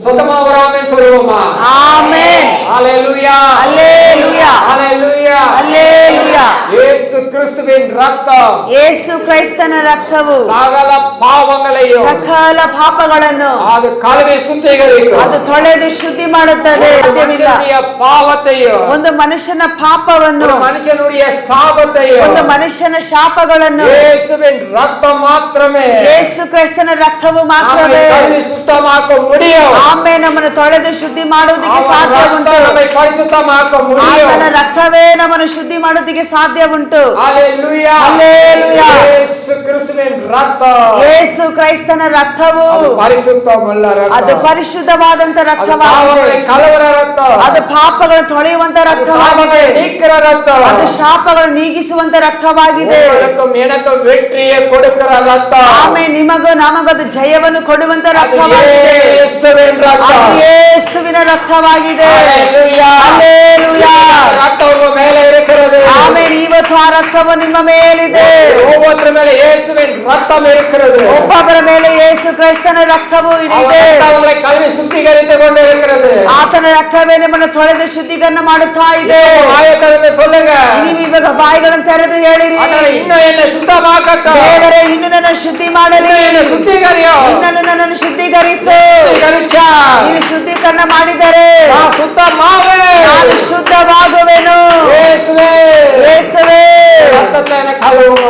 சொந்தமா ஒரு ஆமென் சொல்லுவோமா? ஆமென். ஹalleluya. ஹalleluya. ஹalleluya. ஹalleluya. ಯೇಸು ಕ್ರಿಸ್ತುವಿನ ರಕ್ತ, ಯೇಸು ಕ್ರಿಸ್ತನ ರಕ್ತವು ಸಕಲ ಪಾಪಗಳೆಯೂ ಸಕಲ ಪಾಪಗಳನ್ನು ಅದು ಕಳುಹಿ ಶುದ್ಧೀಕರಿಸು. ಅದು ತೊಳೆದು ಶುದ್ಧಿ ಮಾಡುತ್ತದೆ. ಮನುಷ್ಯನಿಯ ಪಾಪತೆಯು, ಒಂದು ಮನುಷ್ಯನ ಪಾಪವನ್ನು, ಮನುಷ್ಯನುடைய சாபத்தையோ, ಒಂದು ಮನುಷ್ಯನ ಶಾಪಗಳನ್ನು ಯೇಸುವಿನ ರಕ್ತ ಮಾತ್ರವೇ, ಯೇಸು ಕ್ರಿಸ್ತನ ರಕ್ತವು ಮಾತ್ರವೇ ಕಳುಹಿ ಶುದ್ಧಮಾಕ முடியும். ಆಮೆನ್. ನಮ್ಮನ್ನು ತೊಳೆದು ಶುದ್ಧಿ ಮಾಡುವುದಕ್ಕೆ ಸಾಧ್ಯ ಉಂಟು. ಪರಿಶುದ್ಧಮಾಕ முடியும். ಆತನ ರಕ್ತವೇ ನಮ್ಮನ್ನು ಶುದ್ಧಿ ಮಾಡುವುದಕ್ಕೆ ಸಾಧ್ಯ ಉಂಟು. ಹalleluya. ಹalleluya. ಯೇಸು ಕ್ರಿಸ್ತುವಿನ ರಕ್ತ, ಯೇಸು ಕ್ರಿಸ್ತನ ರಕ್ತವು ಪರಿಶುದ್ಧವುಳ್ಳ ರಕ್ತ, ಅದು ಪರಿಶುದ್ಧವಾದಂತ ರಕ್ತವಾಗಿದೆ. ಕಲವರ ರಕ್ತ, ಅದು ಪಾಪಗಳು ತೊಳೆಯುವಂತ ರಕ್ತವಾಗಿದೆ. ನೀಕರ ರಕ್ತ, ಅದು ಶಾಪಗಳು ನೀಗಿಸುವಂತ ರಕ್ತವಾಗಿದೆ. ಮೇನಕ ವೆಟ್ರಿಯ ಕೊಡುಕರ ರಕ್ತ, ಆಮೆನ್. ನಿಮಗೂ ನಮಗದು ಜಯವನ್ನು ಕೊಡುವಂತ ರಕ್ತವಾಗಿದೆ. ಯೇಸುವಿನ ರಕ್ತ, ಅದು ಯೇಸುವಿನ ರಕ್ತವಾಗಿದೆ. ಹalleluya. ಹalleluya. ರಕ್ತವು ಮೇಲೆ ಇರುತ್ತದೆ. ಆಮೆನ್. ಇವತ್ತು ಆ ರಕ್ತವು ನಿಮ್ಮ ಮೇಲಿದೆ. ಒಬ್ಬೊಬ್ಬರ ಮೇಲೆ ಯೇಸುವಿನ ರಕ್ತ ಇರುತ್ತದೆ. ಒಬ್ಬೊಬ್ಬರ ಮೇಲೆ ಯೇಸು ಕ್ರಿಸ್ತನ ರಕ್ತವು ಇದೆ. ಅವರ ಕಳುಹಿ ಶುದ್ಧೀಕರಿಸಿಕೊಂಡು ಇರುತ್ತದೆ. ಆತನ ರಕ್ತವೇ ನಿಮ್ಮನ್ನು ತೊಳೆದು ಶುದ್ಧೀಕರಣ ಮಾಡುತ್ತಾ ಇದೆ. ಆಯಕರನ್ನು ಸೊಲ್ಲುಗ, ನೀವು ಇವಾಗ ಬಾಯಿಗಳನ್ನು ತೆರೆದು ಹೇಳಿರಿ, ಇನ್ನು ಎನ್ನ ಶುದ್ಧಮಾಕಟ್ಟ, ದೇವರೇ ಇನ್ನು ನನ್ನ ಶುದ್ಧಿ ಮಾಡಲಿ, ಶುದ್ಧೀಕರಿಯೋ, ಇನ್ನನ್ನು ನನ್ನನ್ನು ಶುದ್ಧೀಕರಿಸು. ನೀನು ಶುದ್ಧೀಕರಣ ಮಾಡಿದರೆ ಶುದ್ಧ ಮಾವೇ, ನಾನು ಶುದ್ಧವಾಗುವೆನು. ಯೇಸುವೇ, ಯೇಸುವೇ,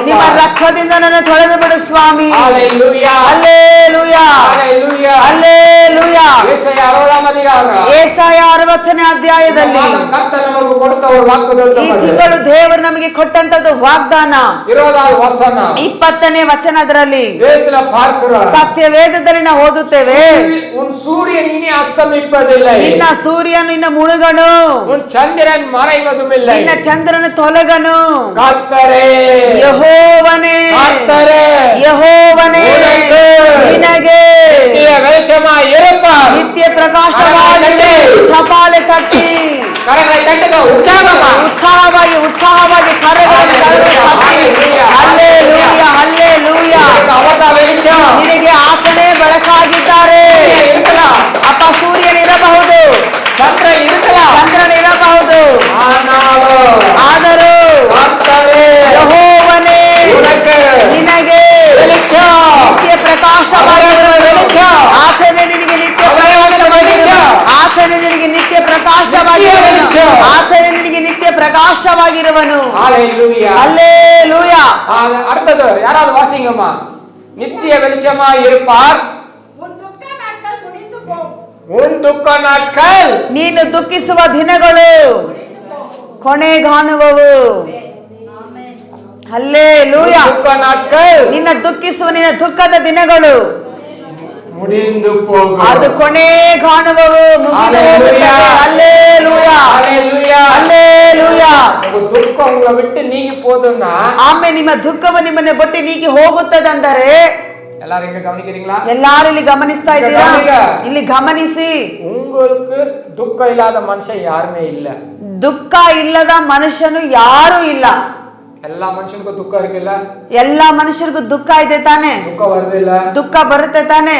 ನಿಮ್ಮ ರಕ್ತದಿಂದ ನನ್ನ ತೊಳೆದು ಬಿಡು ಸ್ವಾಮಿ. ಹalleluya. ಹಲ್ಲೆಲೂಯಾ. ಹalleluya. ಹಲ್ಲೆಲೂಯಾ. ಯೆಶಾಯ 60ನೇ ಅಧ್ಯಾಯ, ಯೆಶಾಯ 60ನೇ ಅಧ್ಯಾಯದಲ್ಲಿ ಕರ್ತನು ನಮಗೆ ಕೊಡುವ ವಾಗ್ದಾನ, ಈ ತಿಂಗಳು ದೇವರು ನಮಗೆ ಕೊಟ್ಟಂತದ್ದು ವಾಗ್ದಾನ 20ನೇ ವಚನ, 20ನೇ ವಚನದಲ್ಲಿ ವೇದಲ ಪಾರ್ಕರ, ಸತ್ಯ ವೇದದಲ್ಲಿ ನಾವು ಓದುತ್ತೇವೆ, ಉನ್ ಸೂರ್ಯನ್ ಇನಿ ಅಸ್ತಮಿಪ್ಪದಿಲ್ಲ, ನಿನ್ನ ಸೂರ್ಯನು ಇನ್ನು ಮುಳುಗನು, ಉನ್ ಚಂದ್ರನ್ ಮರೆಯುವುದಿಲ್ಲ, ನಿನ್ನ ಚಂದ್ರನು ತೊಲಗನು. ಕರ್ತರೇ, ಯೆಹೋವನೇ, ಕರ್ತರೇ, ಯೆಹೋವನೇ, ನಿನಗೆ ವೆಚ್ಚಮ ಇರಪ್ಪ, ನಿತ್ಯ ಪ್ರಕಾಶವಾಗಿದೆ. ಚಪಾಲೆ ತಟ್ಟಿ ಉತ್ಸಾಹವಾಗಿ ಕರೆಗಳನ್ನು ತಟ್ಟಿ ಹಲ್ಲೆಲೂಯಾ, ಹಲ್ಲೆಲೂಯಾ. ನಿನಗೆ ಆತನೇ ಬೆಳಕಾಗಿದ್ದಾರೆ. ಅಪ್ಪ, ಸೂರ್ಯನಿರಬಹುದು, ಚಂದ್ರನಿರಬಹುದು, ಆದರೂ ಯೆಹೋವನೇ ನಿನಗೆ ನಿತ್ಯ ಪ್ರಕಾಶವಾಗಿರುವನು. ಆತನೇ ನಿನಗೆ ನಿತ್ಯ ಆತನೇ ನಿನಗೆ ನಿತ್ಯ ಪ್ರಕಾಶವಾಗಿರುವನು. ಆತನೇ ನಿನಗೆ ನಿತ್ಯ ಪ್ರಕಾಶವಾಗಿರುವನು. ಹಲ್ಲೆಲೂಯಾ. அடுத்தது யாராவது வாசிங்கம்மா. நித்திய வெளிச்சமா இருப்பார், உன் துக்க நாட்கள், ನೀನು ದುಃಖಿಸುವ ದಿನಗಳು ಕೊನೆಗಾಣುವವು. ಹಲ್ಲೆಲೂಯಾ. துக்க நாட்கள், ನಿನ್ನ ದುಃಖಿಸುವ ನಿನ್ನ ದುಃಖದ ದಿನಗಳು முடிந்து போகும், ಅದು ಕೊನೆಗಾಣುವವು, ಮುಗಿದು ಹೋಗುತ್ತದೆ. ಹಲ್ಲೆಲೂಯಾ, ஹalleluya. ಹಲ್ಲೆಲೂಯಾ. உங்க துக்கம் உங்களை விட்டு நீங்கி போதுன்னா, ಆಮೇಲೆ ನಿಮ್ಮ ದುಃಖವು ನಿಮ್ಮನ್ನು ಬಿಟ್ಟು ನೀಗಿ ಹೋಗುತ್ತದಂದರೆ, எல்லாரும் இங்க கவனிக்கிறீங்களா? ಎಲ್ಲಾರು ಇಲ್ಲಿ ಗಮನಿಸ್ತಾ ಇದ್ದೀರಾ? ಇಲ್ಲಿ ಗಮನಿಸಿ. உங்களுக்கு துக்கம் இல்லாத மனுஷன் யாருமே இல்ல. ದುಃಖ ಇಲ್ಲದ ಮನುಷ್ಯನು ಯಾರು ಇಲ್ಲ. எல்லா மனுஷனுக்கும் துக்கம் இருக்குல்ல? ಎಲ್ಲಾ ಮನುಷ್ಯರಿಗೂ ದುಃಖ ಇದೆ ತಾನೆ? துக்கம் வருது இல்ல? ದುಃಖ ಬರುತ್ತೆ ತಾನೆ?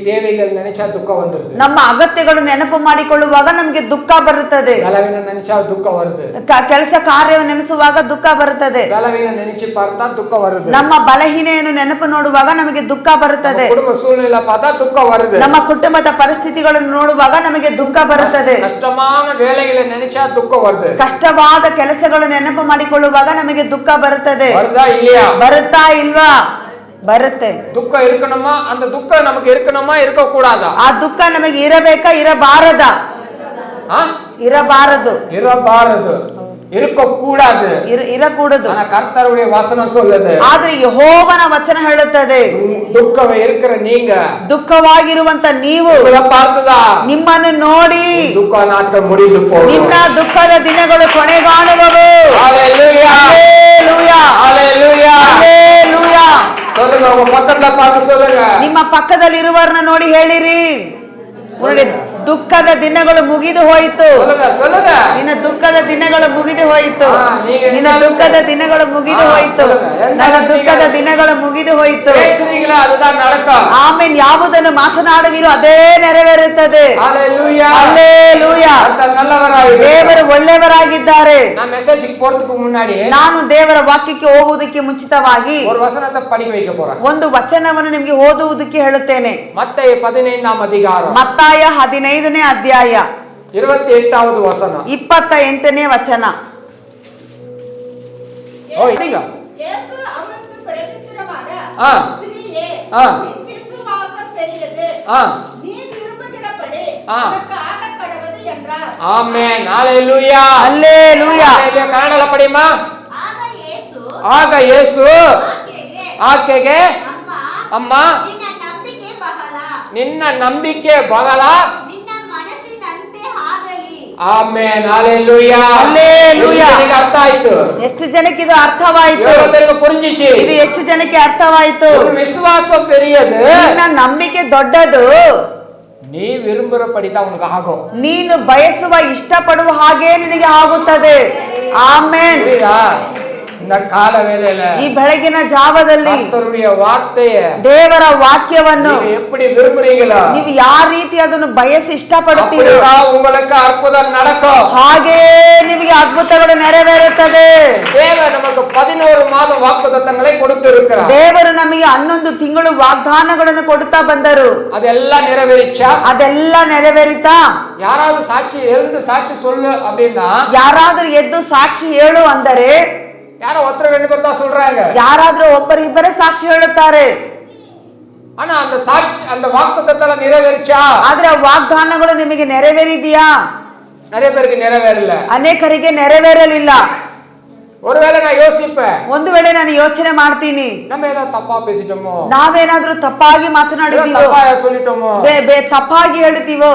தேவைகள் நினைச்சா துக்கம் வந்துருது. ನಮ್ಮ ಅಗತ್ಯಗಳು ನೆನಪು ಮಾಡಿಕೊಳ್ಳುವಾಗ ನಮಗೆ ದುಃಖ ಬರುತ್ತದೆ. பலவீன நினைச்சா துக்கம் வருது. ಕೆಲಸ ಕಾರ್ಯವನ್ನು ನೆನೆಸುವಾಗ ದುಃಖ ಬರುತ್ತದೆ. பலவீன நினைச்சு பார்த்தா துக்கம் வருது. ನಮ್ಮ ಬಲಹೀನೆಯನ್ನು ನೆನಪು ನೋಡುವಾಗ ನಮಗೆ ದುಃಖ ಬರುತ್ತದೆ. குடும்ப சூழ்நிலை பார்த்தா துக்கம் வருது. ನಮ್ಮ ಕುಟುಂಬದ ಪರಿಸ್ಥಿತಿಗಳನ್ನು ನೋಡುವಾಗ ನಮಗೆ ದುಃಖ ಬರುತ್ತದೆ. ಕಷ್ಟமான வேலைகளை நினைச்சா துக்கம் வருது. ಕಷ್ಟವಾದ ಕೆಲಸಗಳು ನೆನಪು ಮಾಡಿಕೊಳ್ಳುವಾಗ ನಮಗೆ ದುಃಖ ಬರುತ್ತದೆ. வருதா இல்லையா? ಬರುತ್ತಾ ಇಲ್ವಾ? ಬರುತ್ತೆ. ದುಃಖ இருக்கணுமா? அந்த துக்கம் நமக்கு இருக்கணுமா, இருக்க கூடாதா? ಆ ದುಃಖ ನಮಗೆ ಇರಬೇಕಾ, ಇರಬಾರದಾ? ಇರಬಾರದು, ಇರಬಾರದು, இருக்க கூடாது, ಇರಕೂಡದು. ஆனா கர்த்தருடைய வசனம் சொல்லுது, ಆದ್ರೆ ಯೆಹೋವನ ವಚನ ಹೇಳುತ್ತದೆ, ದುಃಖ இருக்கிற நீங்க, ದುಃಖವಾಗಿರುವಂತ ನೀವು பார்த்ததா ನಿಮ್ಮನ್ನು ನೋಡಿ ದುಃಖ ನಾಟ್ಗಳು ಮುಡಿದು ಹೋಗುವ, ನಿನ್ನ ದುಃಖದ ದಿನಗಳು ಕೊನೆಗಾಣುವವು. ஹalleluya, ஹalleluya, ஹalleluya, ஹalleluya. சொல்லுங்க, உங்க பக்கத்துல பார்த்து சொல்லுங்க, ನಿಮ್ಮ ಪಕ್ಕದಲ್ಲಿ ಇರುವವರನ್ನ ನೋಡಿ ಹೇಳಿರಿ. ನೋಡಿ, ದುಃಖದ ದಿನಗಳು ಮುಗಿದು ಹೋಯಿತು. சொல்லுங்க ನಿನ್ನ ದುಃಖದ ದಿನಗಳು ಮುಗಿದು ಹೋಯಿತು. ನಿನ್ನ ದುಃಖದ ದಿನಗಳು ಮುಗಿದು ಹೋಯಿತು. ನನ್ನ ದುಃಖದ ದಿನಗಳು ಮುಗಿದು ಹೋಯಿತು. பேசுறீங்களா அதுதான் நடக்கும். ಆಮೆನ್. ಯಾವುದನ್ನು ಮಾತನಾಡುವಿರೋ ಅದೇ ನೆರವೇರುತ್ತದೆ. ஹalleluya ಹಲ್ಲೆಲೂಯಾ. கர்த்தர் நல்லவராய் ದೇವರು ಒಳ್ಳೆಯವರಾಗಿದ್ದಾರೆ. நான் மெசேஜ்க்கு போறதுக்கு முன்னாடி ನಾನು ದೇವರ ವಾಕ್ಯಕ್ಕೆ ಹೋಗುವುದಕ್ಕೆ ಮುಂಚಿತವಾಗಿ ஒரு வசனத்தை படிக்க வைக்க போறேன். ಒಂದು ವಚನವನ್ನು ನಿಮಗೆ ಓದುವುದಕ್ಕೆ ಹೇಳುತ್ತೇನೆ. மத்தேயு 15ஆம் அதிகாரம் ಮತ್ತಾಯ 15ನೇ ಅಧ್ಯಾಯ 28வது வசனம். 28ನೇ ವಚನ. படிங்க. இயேசு அவனுக்கு பிரதித்திரமாக, ஆ. ஸ்திரீயே, ஆ. உன் விசுவாசம் பெரியது. ஆ. நீ விரும்புகிறபடி ஆ. உனக்கு ஆகக் கடவது என்றார். ஆமென். ஹalleluya. ಹಲ್ಲೆಲೂಯಾ. ஹalleluya. ಕನ್ನಡದಲ್ಲಿ படிமா. ಆಗ ಯೇಸು ಆಗ ಯೇಸು ಆಕೆಗೆ, ಆಕೆಗೆ ಅಮ್ಮ, ಅಮ್ಮ ನಿನ್ನ ನಂಬಿಕೆ ಬಹಳ, ನಿನ್ನ ನಂಬಿಕೆ ಬಹಳ. ನಿನ್ನ ಮನಸ್ಸಿನಂತೆ ಆಗಲಿ. ಆಮೆನ್. ಹalleluya. ಹಲ್ಲೆಲೂಯಾ. ನಿಮಗೆ ಅರ್ಥ ಆಯ್ತು? ಎಷ್ಟು ಜನಕ್ಕೆ ಇದು ಅರ್ಥವಾಯಿತು? எவ்வளவு பேருக்கு புரிஞ்சிச்சு? ಇದು ಎಷ್ಟು ಜನಕ್ಕೆ ಅರ್ಥವಾಯಿತು? உன் விசுவாசம் பெரியது. ನಿನ್ನ ನಂಬಿಕೆ ದೊಡ್ಡದು. நீ விரும்புறபடிதான் உனக்கு ஆகும். ನೀನು ಬಯಸುವ ಇಷ್ಟಪಡುವ ಹಾಗೆ ನಿನಗೆ ಆಗುತ್ತದೆ. ಆಮೆನ್. புரியுதா? இந்த கால வேளையில ಈ ಬೆಳಗಿನ ಜಾವದಲ್ಲಿ கர்த்தருடைய வார்த்தையை ದೇವರ ವಾಕ್ಯವನ್ನು நீங்க எப்படி விரும்புறீங்களோ ನೀವು ಯಾವ ರೀತಿ ಅದನ್ನು ಬಯಸಿ ಇಷ್ಟಪಡುತ್ತೀರೋ அப்படிதான் உங்களுக்கு அற்புதம் நடக்கும். ಹಾಗೇ ನಿಮಗೆ ಅದ್ಭುತಗಳು ನೆರವೇರುತ್ತದೆ. தேவன் நமக்கு 11 மாதம் வாக்குத்தத்தங்களை கொடுத்து இருக்கிறார். ದೇವರು ನಮಗೆ 11 ತಿಂಗಳು ವಾಗ್ದಾನಗಳನ್ನು ಕೊಡುತ್ತಾ ಬಂದರು. அதெல்லாம் நிறைவேறிச்சா? ಅದೆಲ್ಲ ನೆರವೇರಿತಾ? யாராவது சாட்சி எழுந்து சாட்சி சொல்லு அப்படின்னா ಯಾರಾದ್ರೂ ಎದ್ದು ಸಾಕ್ಷಿ ಹೇಳು ಅಂದರೆ யாரோ ஒருத்தர் ரெண்டு பேர் தான் சொல்றாங்க. ಯಾರಾದ್ರೂ ಒಬ್ಬರಿಬ್ಬರೇ ಸಾಕ್ಷಿ ಹೇಳುತ್ತಾರೆ. ஆனா அந்த சாட்சி அந்த வாக்குத்தத்தங்களை நிறைவேறிச்சா? ಆದ್ರೆ ಆ ವಾಗ್ದಾನಗಳು ನಿಮಗೆ ನೆರವೇರಿದೆಯಾ? நிறைய பேருக்கு நிறைவேறல. ಅನೇಕರಿಗೆ ನೆರವೇರಲಿಲ್ಲ. ஒருவேளை நான் யோசிப்பேன், ಒಂದು ವೇಳೆ ನಾನು ಯೋಚನೆ ಮಾಡ್ತೀನಿ, நம்ம ஏதாவது தப்பா பேசிட்டோமோ, ನಾವೇನಾದ್ರೂ ತಪ್ಪಾಗಿ ಮಾತನಾಡಿದೀವೋ, தப்பா சொல்லிட்டோமோ, ತಪ್ಪಾಗಿ ಹೇಳ್ತೀವೋ,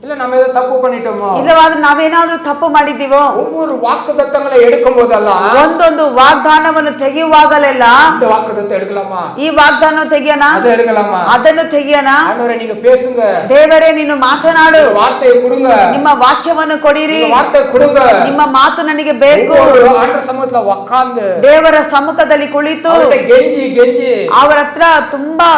இல்ல நம்ம ஏதாவது தப்பு பண்ணிட்டோமோ, ಇಲ್ಲವಾದ್ರೆ ನಾವೇನಾದ್ರೂ ತಪ್ಪು ಮಾಡಿದ್ದೀವೋ. ஒவ்வொரு வாக்குத்தத்தங்களை எடுக்கும் போதெல்லாம் ಒಂದೊಂದು ವಾಗ್ದಾನವನ್ನು ತೆಗೆಯುವಾಗಲೆಲ್ಲ இந்த வாக்குத்தத்தை எடுக்கலாமா, ಈ ವಾಗ್ದಾನ ತೆಗಿಯೋಣ, அதை எடுக்கலாமா, ಅದನ್ನು ತೆಗಿಯೋಣ. ஆண்டவரே நீங்க பேசுங்க, ದೇವರೇ ನೀನು ಮಾತನಾಡು, வார்த்தையை கொடுங்க, ನಿಮ್ಮ ವಾಕ್ಯವನ್ನು ಕೊಡಿರಿ, வார்த்தை கொடுங்க. ನಿಮ್ಮ ಮಾತು ನನಗೆ ಬೇಕು. ஆண்டவர் சமூகத்துல உட்கார்ந்து ದೇವರ ಸಮ್ಮುಖದಲ್ಲಿ ಕುಳಿತು கெஞ்சி கெஞ்சி ಅವರ ಹತ್ರ ತುಂಬಾ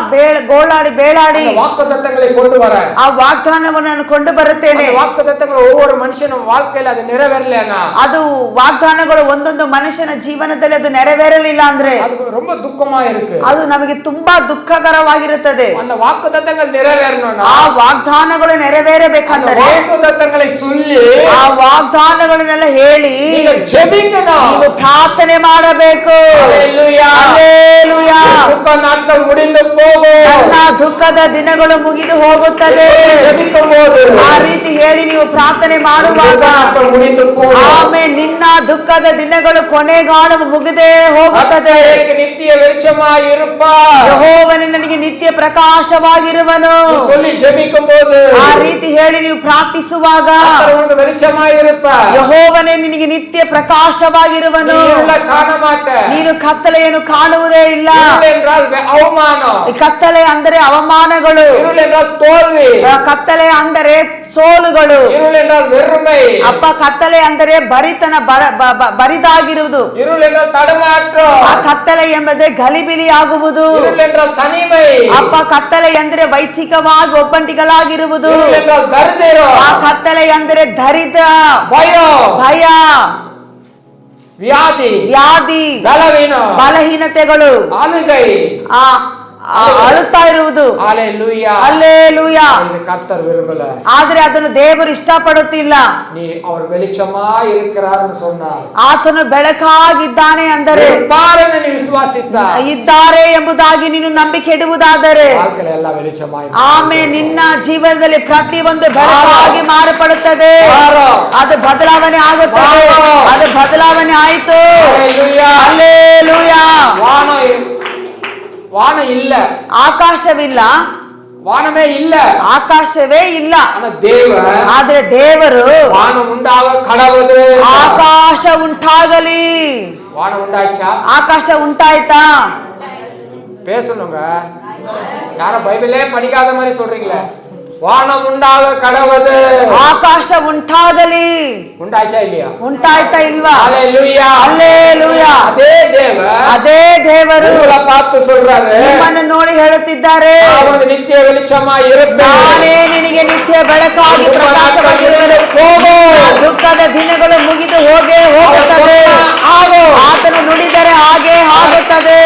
ಗೋಳಾಡಿ ಬೇಳಾಡಿ வாக்குத்தத்தங்களை கொண்டு வர ಆ ವಾಗ್ದಾನವನ್ನು ನಾನು ಕೊಂಡು ಬರುತ್ತೇನೆ. வாக்குத்தத்தங்கள் ஒவ்வொரு மனுஷனும் வாழ்க்கையில அது நிறைவேறலனா, ಅದು ವಾಗ್ದಾನಗಳು ಒಂದೊಂದು ಮನುಷ್ಯನ ಜೀವನದಲ್ಲಿ ಅದು ನೆರವೇರಲಿಲ್ಲ ಅಂದ್ರೆ அது ரொம்ப துக்கமா இருக்கு. ಅದು ನಮಗೆ ತುಂಬಾ ದುಃಖಕರವಾಗಿರುತ್ತದೆ. அந்த வாக்குத்தத்தங்கள் நிறைவேறணும்னா ಆ ವಾಗ್ದಾನಗಳು ನೆರವೇರಬೇಕಂದರೆ வாக்குத்தத்தங்களை சொல்லி ಆ ವಾಗ್ದಾನಗಳನ್ನೆಲ್ಲ ಹೇಳಿ நீங்க ஜெபிக்கணும். ನೀವು ಪ್ರಾರ್ಥನೆ ಮಾಡಬೇಕು. ஹalleluya. ಹಲ್ಲೆಲೂಯಾ. துக்க நாட்கள் முடிந்து போகும். ನನ್ನ ದುಃಖದ ದಿನಗಳು ಮುಗಿದು ಹೋಗುತ್ತದೆ. ஜெபிக்கும்போது ಆ ರೀತಿ ಹೇಳಿ ನೀವು ಪ್ರಾರ್ಥನೆ ಮಾಡುವಾಗ நாட்கள் முடிந்து போகும். ಆಮೇಲೆ ನಿನ್ನ ದುಃಖದ ದಿನಗಳು ಕೊನೆಗಾಣು ಮುಗಿದೇ ಹೋಗುತ್ತದೆ. எனக்கு நித்திய வெளிச்சமாய் இருப்பார். ಯೆಹೋವನೇ ನನಗೆ ನಿತ್ಯ ಪ್ರಕಾಶವಾಗಿರುವನು. சொல்லி ஜெபிக்கும்போது ಆ ರೀತಿ ಹೇಳಿ ನೀವು ಪ್ರಾರ್ಥಿಸುವಾಗ கர்த்தர் உனக்கு வெளிச்சமாய் இருப்பார். ಯೆಹೋವನೇ ನಿನಗೆ ನಿತ್ಯ ಪ್ರಕಾಶವಾಗಿರುವನು. நீ இருளை காண மாட்ட. ನೀನು ಕತ್ತಲೆಯನ್ನು ಕಾಣುವುದೇ ಇಲ್ಲ. இருள் என்றால் அவமானம். ಈ ಕತ್ತಲೆ ಅಂದರೆ ಅವಮಾನಗಳು. இருள் என்றால் தோல்வி. ಕತ್ತಲೆ ಅಂದರೆ ಸೋಲುಗಳು. இருள் என்றால் வெறுமை. ಅಪ್ಪ ಕತ್ತಲೆ ಅಂದರೆ ಬರಿತನ ಬರಿದಾಗಿರುವುದು. இருள் என்றால் தடுமாற்றம். ಆ ಕತ್ತಲೆ ಎಂಬುದೇ ಗಲಿಬಿಲಿ ಆಗುವುದು. இருள் என்றால் தனிமை. ಅಪ್ಪ ಕತ್ತಲೆ ಅಂದರೆ ವೈಯಕ್ತಿಕವಾಗಿ ಒಬ್ಬಂಟಿಗಳಾಗಿರುವುದು. இருள் என்றால் தரித்திரம். ಆ ಕತ್ತಲೆ ಅಂದರೆ ದರಿದ್ರ, பயம், ಭಯ, வியாதி, ವ್ಯಾಧಿ, பலவீனம், ಬಲಹೀನತೆಗಳು, அழுகை. ಅಳುತ್ತಾ ಇರುವುದು. ஹalleluya. ಹಲ್ಲೆಲೂಯಾ. இது கர்த்தர் விரும்பல. ಆದ್ರೆ ಅದನ್ನು ದೇವರು ಇಷ್ಟಪಡುತ್ತಿಲ್ಲ. நீ அவர் வெளிச்சமாய் இருக்கிறார்னு சொன்னார். ಆತನು ಬೆಳಕಾಗಿದ್ದಾನೆ ಅಂದರೆ இருப்பார்னு நீ விசுவாசித்தா ಇದ್ದಾರೆ ಎಂಬುದಾಗಿ ನೀನು ನಂಬಿಕೆ ಇಡುವುದಾದರೆ வாழ்க்கையில எல்லாம் வெளிச்சமாய் ಆಮೇಲೆ ನಿನ್ನ ಜೀವನದಲ್ಲಿ ಪ್ರತಿಯೊಂದು ಬೆಳಕಾಗಿ ಮಾರ್ಪಡುತ್ತದೆ. ಅದು ಬದಲಾವಣೆ ಆಗುತ್ತದೆ. ಅದು ಬದಲಾವಣೆ ಆಯಿತು. ஹalleluya. ಹಲ್ಲೆಲೂಯಾ. வானம் இல்ல, ಆಕಾಶವಿಲ್ಲ, வானமே இல்ல, ಆಕಾಶವೇ ಇಲ್ಲ. ஆனா தேவன் ಆದ್ರೆ ದೇವರು வானம் உண்டாக கடவுது. ಆಕಾಶ ಉಂಟಾಗಲಿ. வானம் உண்டாச்சா? ಆಕಾಶ ಉಂಟಾಯ್ತಾ? பேசணுங்க. யார பைபிளே படிக்காத மாதிரி சொல்றீங்களே? வானம் உண்டாக கடவது. ಆಕಾಶ ಉಂಟಾಗಲಿ. ಉಂಟಾಯ್ತಾ ಇಲ್ಲಿಯಾ? ಉಂಟಾಯ್ತಾ ಇಲ್ವಾ? ஹalleluya. ಹಲ್ಲೆಲೂಯಾ. அதே தேவர் ದೇವರು பார்த்து சொல்றாரு, ನಿಮ್ಮನ್ನು ನೋಡಿ ಹೇಳುತ್ತಿದ್ದಾರೆ, அவனுக்கு நித்திய வெளிச்சமாய் இருப்பேன். ನಾನೇ ನಿನಗೆ ನಿತ್ಯ ಬೆಳಕಾಗಿ ಪ್ರಕಾಶವಾಗಿರುವೆನು. ಹೋಗು, ದುಃಖದ ದಿನಗಳು ಮುಗಿದು ಹೋಗುತ್ತದೆ. ಆತನು ನುಡಿದರೆ ಹಾಗೆ ಆಗುತ್ತದೆ.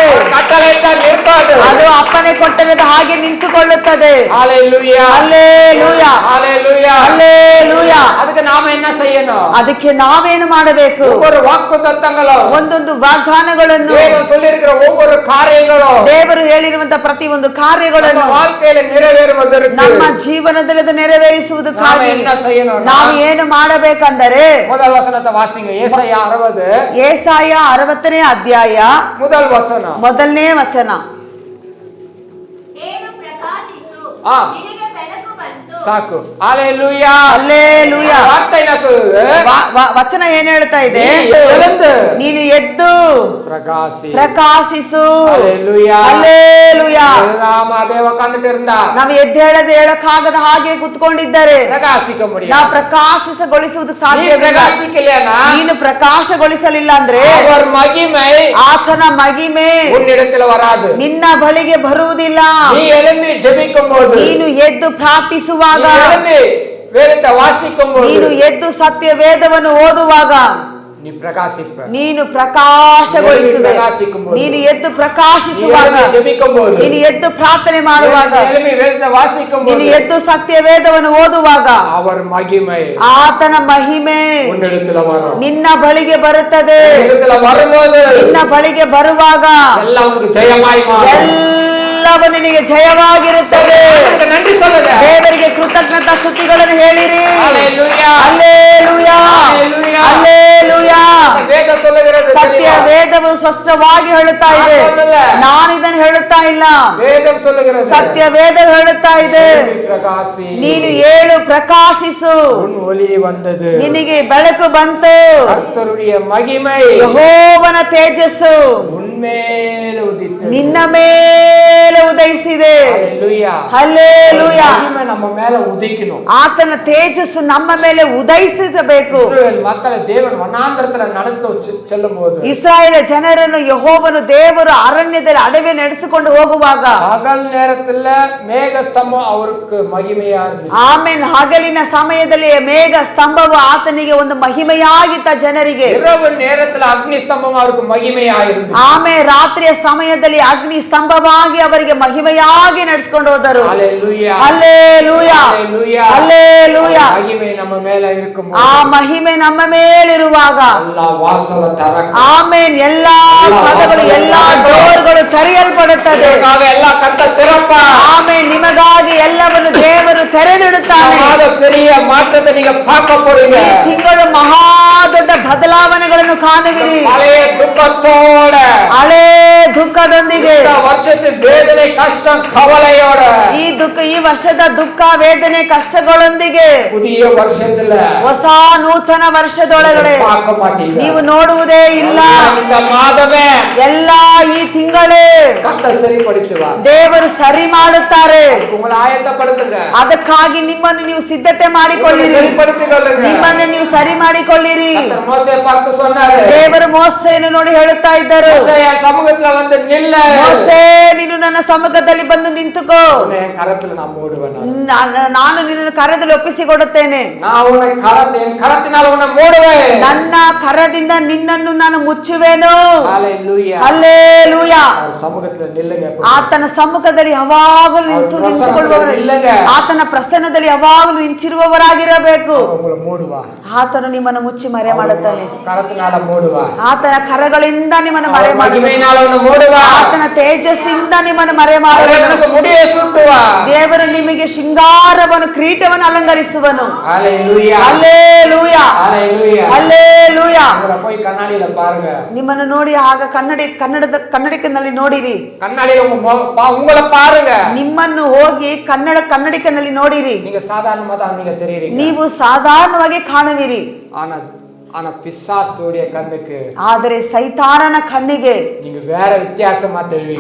ಅದು ಅಪ್ಪನೆ ಕೊಟ್ಟರದ ಹಾಗೆ ನಿಂತುಕೊಳ್ಳುತ್ತದೆ. ஹalleluya. ಹಲ್ಲೆಲೂಯಾ. ஹalleluya. ಹಲ್ಲೆಲೂಯಾ. ಅದಕ್ಕೆ ನಾಮ என்ன செய்யணும்? ಅದಕ್ಕೆ ನಾವೇನು ಮಾಡಬೇಕು? ஒவ்வொரு வாக்குத்தத்தங்களும், ಒಂದೊಂದು ವಾಗ್ದಾನಗಳನ್ನು, தேவன் சொல்லியிருக்கிற ஒவ்வொரு காரியங்களும் ದೇವರು ಹೇಳಿರುವಂತಹ ಪ್ರತಿ ಒಂದು ಕಾರ್ಯಗಳನ್ನು ನಮ್ಮ வாழ்க்கையில நிறைவேறுவதற்கு ನಮ್ಮ ಜೀವನದಲ್ಲಿ ಅದು ನೆರವೇರಿಸುವುದಕ್ಕಾಗಿ என்ன செய்யணும்? ನಾವು ಏನು ಮಾಡಬೇಕಂದರೆ, முதல் வசனத்தை வாசிங்க. ஏசாயா 60 ಏಸಾಯ 60ನೇ ಅಧ್ಯಾಯ முதல் வசனம். ಮೊದಲನೇ ವಚನ. ಏಳು ಪ್ರಕಾಶಿಸು, ಆ. ನಿನಗೆ ಬೆಳಕು ಬಂತು. ಸಾಕು. ஹalleluya. ಹಲ್ಲೆಲೂಯಾ. வார்த்தை என்ன சொல்லுது? ವಚನ ಏನ್ ಹೇಳ್ತಾ ಇದೆ? எழுந்து ನೀನು ಎದ್ದು பிரகாசி. ಪ್ರಕಾಶಿಸು. ஹalleluya. ಹಲ್ಲೆಲೂಯಾ. நாம அதே உட்கார்ந்துட்டு இருந்தா ನಾವು ಎದ್ದೇಳದೆ ಹೇಳಕ್ಕಾಗದ ಹಾಗೆ ಕುತ್ಕೊಂಡಿದ್ದಾರೆ. பிரகாசிக்க முடியாது. ನಾವು ಪ್ರಕಾಶಿಸಗೊಳಿಸುವುದಕ್ಕೆ நீ ಸಾಧ್ಯವಿಲ್ಲ. பிரகாசிக்கலையா? ನೀನು ಪ್ರಕಾಶಗೊಳಿಸಲಿಲ್ಲ ಅಂದ್ರೆ அவர் மகிமை ಆತನ ಮಹಿಮೆ உன்னிடத்துல வராது. ನಿನ್ನ ಬಳಿಗೆ ಬರುವುದಿಲ್ಲ. நீ எழும்பி ஜெபிக்கும் போது, ನೀನು ಎದ್ದು ಪ್ರಾರ್ಥಿಸುವಾಗ, நீ எழும்பி வேதத்தை வாசிக்கும் போது, ನೀನು ಎದ್ದು ಸತ್ಯ ವೇದವನ್ನು ಓದುವಾಗ நீ பிரகாசிப்ப. ನೀನು ಪ್ರಕಾಶಗೊಳಿಸುವೆ. ನೀನು ಎದ್ದು ಪ್ರಕಾಶಿಸುವಾಗ, நீ ஜெபிக்கும் போது, ನೀನು ಎದ್ದು ಪ್ರಾರ್ಥನೆ ಮಾಡುವಾಗ, எழும்பி வேதத்தை வாசிக்கும் ನೀನು போது, ಎದ್ದು ಸತ್ಯ ವೇದವನ್ನು ಓದುವಾಗ அவர் மகிமை ಆತನ ಮಹಿಮೆ உன்னிடத்துல வரும். ನಿನ್ನ ಬಳಿಗೆ ಬರುತ್ತದೆ. உன்னிடத்துல வரும்போது ನಿನ್ನ ಬಳಿಗೆ ಬರುವಾಗ எல்லாம் உனக்கு ஜெயமாய் மாறும். ಎಲ್ಲವೂ ನಿನಗೆ ಜಯವಾಗಿರುತ್ತದೆ. ஆண்டவருக்கு நன்றி சொல்லுங்க. ದೇವರಿಗೆ ಕೃತಜ್ಞತಾ ಸ್ತುತಿಗಳನ್ನು ಹೇಳಿರಿ. ஹalleluya. ಹಲ್ಲೆಲೂಯಾ. ஹalleluya. ಹಲ್ಲೆಲೂಯಾ. வேதம் சொல்லுகிறது ಸತ್ಯ தெரியுமா? ವೇದವು ಸ್ಪಷ್ಟವಾಗಿ ಹೇಳುತ್ತಾ ಇದೆ. ನಾನು ಇದನ್ನು ಹೇಳುತ್ತಾ ಇಲ್ಲ, வேதம் சொல்லுகிறது. ಸತ್ಯ ವೇದ ಹೇಳುತ್ತಾ ಇದೆ. பிரகாசி. ನೀನು ಏಳು ಪ್ರಕಾಶಿಸು, உன் ஒளி வந்தது. ನಿನಗೆ ಬೆಳಕು ಬಂತು. கர்த்தருடைய மகிமை ಯೆಹೋವನ ತೇಜಸ್ಸು உன்மேல் உதித்தது. ನಿನ್ನ ಮೇಲೆ ಉದಯಿಸಿದೆ. ஹalleluya. ಹಲ್ಲೆಲೂಯಾ. மகிமை நம்ம மேல உதிக்கணும். ಆತನ ತೇಜಸ್ಸು ನಮ್ಮ ಮೇಲೆ ಉದಯಿಸಬೇಕು. இஸ்ரவேல் மக்களை தேவன் வனாந்தரத்துல நடத்த செல்லும்போது, ಇಸ್ರಾಯೇಲ್ ಜನರನ್ನು ಯೆಹೋವನು ದೇವರು ಅರಣ್ಯದಲ್ಲಿ ಅಡವಿ ನಡೆಸಿಕೊಂಡು ಹೋಗುವಾಗ, பகல் நேரத்துல மேக ஸ்தம்பம் அவருக்கு மகிமையா இருந்துச்சு. ಆಮೇನ್ ಹಗಲಿನ ಸಮಯದಲ್ಲಿ ಮೇಘ ಸ್ತಂಭವು ಆತನಿಗೆ ಒಂದು ಮಹಿಮೆಯಾಗಿತ್ತ ಜನರಿಗೆ. இரவு நேரத்துல அக்னி ஸ்தம்பம் அவருக்கு மகிமையா இருந்துச்சு. ಆಮೇಲೆ ರಾತ್ರಿಯ ಸಮಯದಲ್ಲಿ ಅಗ್ನಿ ಸ್ತಂಭವಾಗಿ ಅವರಿಗೆ ಮಹಿಮೆಯಾಗಿ ನಡೆಸಿಕೊಂಡು ಹೋದರು. ஹalleluya. ಹಲ್ಲೆಲೂಯಾ. ஹalleluya. ಹಲ್ಲೆಲೂಯಾ. மகிமை நம்ம மேல இருக்கும்போது, ಆ ಮಹಿಮೆ ನಮ್ಮ ಮೇಲಿರುವಾಗ, எல்லா வாசல திறக்கும். ಆಮೇನ್ ಎಲ್ಲಾ ಪದಗಳು, ಎಲ್ಲಾ ಡೋರ್ಗಳು ತೆರೆಯಲ್ಪಡುತ್ತದೆ. இதற்காக எல்லா கட்ட திறப்பா. ಆಮೇನ್ ನಿಮಗಾಗಿ ಎಲ್ಲವನ್ನು ದೇವರು ತೆರೆದಿಡುತ್ತಾನೆ. பெரிய மாற்றத்தை நீங்க பார்க்க போறீங்க. ಈ ತಿಂಗಳು ಮಹಾ ದೊಡ್ಡ ಬದಲಾವಣೆಗಳನ್ನು ಕಾಣುವಿರಿ. பழைய துக்கத்தோட, ಹಳೇ ದುಃಖದೊಂದಿಗೆ, இந்த வருஷத்து வேதனை கஷ்டம் கவலையோட, ಈ ವರ್ಷದ ದುಃಖ ವೇದನೆ ಕಷ್ಟಗಳೊಂದಿಗೆ, புதிய வருஷத்துல ಹೊಸ ನೂತನ ವರ್ಷದೊಳಗಡೆ பார்க்க மாட்டீங்க. ನೀವು ನೋಡುವುದೇ ಇಲ್ಲ. இந்த மாதமே ಎಲ್ಲಾ ಈ ತಿಂಗಳೇ கர்த்தர் சரிப்படுத்துவார். ದೇವರು ಸರಿ ಮಾಡುತ್ತಾರೆ. உங்களை ஆயத்தப்படுத்துங்க. ಅದಕ್ಕಾಗಿ ನಿಮ್ಮನ್ನು ನೀವು ಸಿದ್ಧತೆ ಮಾಡಿಕೊಳ್ಳಿರಿ. சரிப்படுத்திக்கொள்ளுங்க. ನಿಮ್ಮನ್ನು ನೀವು ಸರಿ ಮಾಡಿಕೊಳ್ಳಿರಿ. கர்த்தர் மோசேயை பார்த்து சொன்னாரு, ದೇವರು ಮೋಸೆಯನ್ನು ನೋಡಿ ಹೇಳುತ್ತಾ ಇದ್ದರು, மோசே என் சமூகத்துல வந்து நில்லு. ಮೋಸೆ, ನೀನು ನನ್ನ ಸಮ್ಮುಖದಲ್ಲಿ ಬಂದು ನಿಂತುಕೋ. உன்னை என் கரத்துல நான் மூடுவேன். ನಾನು ನಿನ್ನನ್ನು ಕರದಲ್ಲಿ ಒಪ್ಪಿಸಿಕೊಡುತ್ತೇನೆ. நான் உன்னை என் கரத்தினால உன்னை மூடுவேன். ನನ್ನ ಕರದಿಂದ ನಿನ್ನನ್ನು ನಾನು ಮುಚ್ಚುವೆನು. ஹalleluya. ಹಲ್ಲೆಲೂಯಾ. அவர் சமூகத்துல நில்லுங்க. ಆತನ ಸಮ್ಮುಖದಲ್ಲಿ ಯಾವಾಗಲೂ ನಿಂತುಕೊಳ್ಳುವವರು, நில்லுங்க. ಆತನ ಪ್ರಸನ್ನದಲ್ಲಿ ಯಾವಾಗಲೂ ನಿಂತಿರುವವರಾಗಿರಬೇಕು. உங்களை மூடுவா. ಆತನು ನಿಮ್ಮನ್ನು ಮುಚ್ಚಿ ಮರೆ ಮಾಡುತ್ತಾನೆ. கரத்தினால மூடுவா. ಆತನ ಕರಗಳಿಂದ ನಿಮ್ಮನ್ನು ಮರೆ ಮಾಡುತ್ತಾನೆ. மகிமையினால உன்னை மூடுவா. ಆತನ ತೇಜಸ್ಸಿಂದ ನಿಮ್ಮನ್ನು ಮರೆ ಮಾಡುವನು. எனக்கு முடியை சுட்டுவா. ದೇವರು ನಿಮಗೆ ಶೃಂಗಾರವನ್ನು, ಕಿರೀಟವನ್ನು ಅಲಂಕರಿಸುವನು. ஹalleluya. ಹಲ್ಲೆಲೂಯಾ. ஹalleluya. ಹಲ್ಲೆಲೂಯಾ. உங்களை போய் கண்ணாடியில பாருங்க. ನಿಮ್ಮನ್ನು ನೋಡಿ ಆಗ ಕನ್ನಡಿಕನಲ್ಲಿ ನೋಡಿರಿ. கண்ணாடியில உங்களை பாருங்க. ನಿಮ್ಮನ್ನು ಹೋಗಿ ಕನ್ನಡಿಕನಲ್ಲಿ ನೋಡಿರಿ. நீங்க சாதாரணமா தான் நீங்க தெரியுறீங்க. ನೀವು ಸಾಧಾರಣವಾಗಿ ಕಾಣುವಿರಿ. ஆனா ஆனா பிசாசுடைய கண்ணுக்கு ಆದರೆ ಸೈತಾನನ ಕಣ್ಣಿಗೆ நீங்க வேற வித்தியாசமா தெரிவீங்க.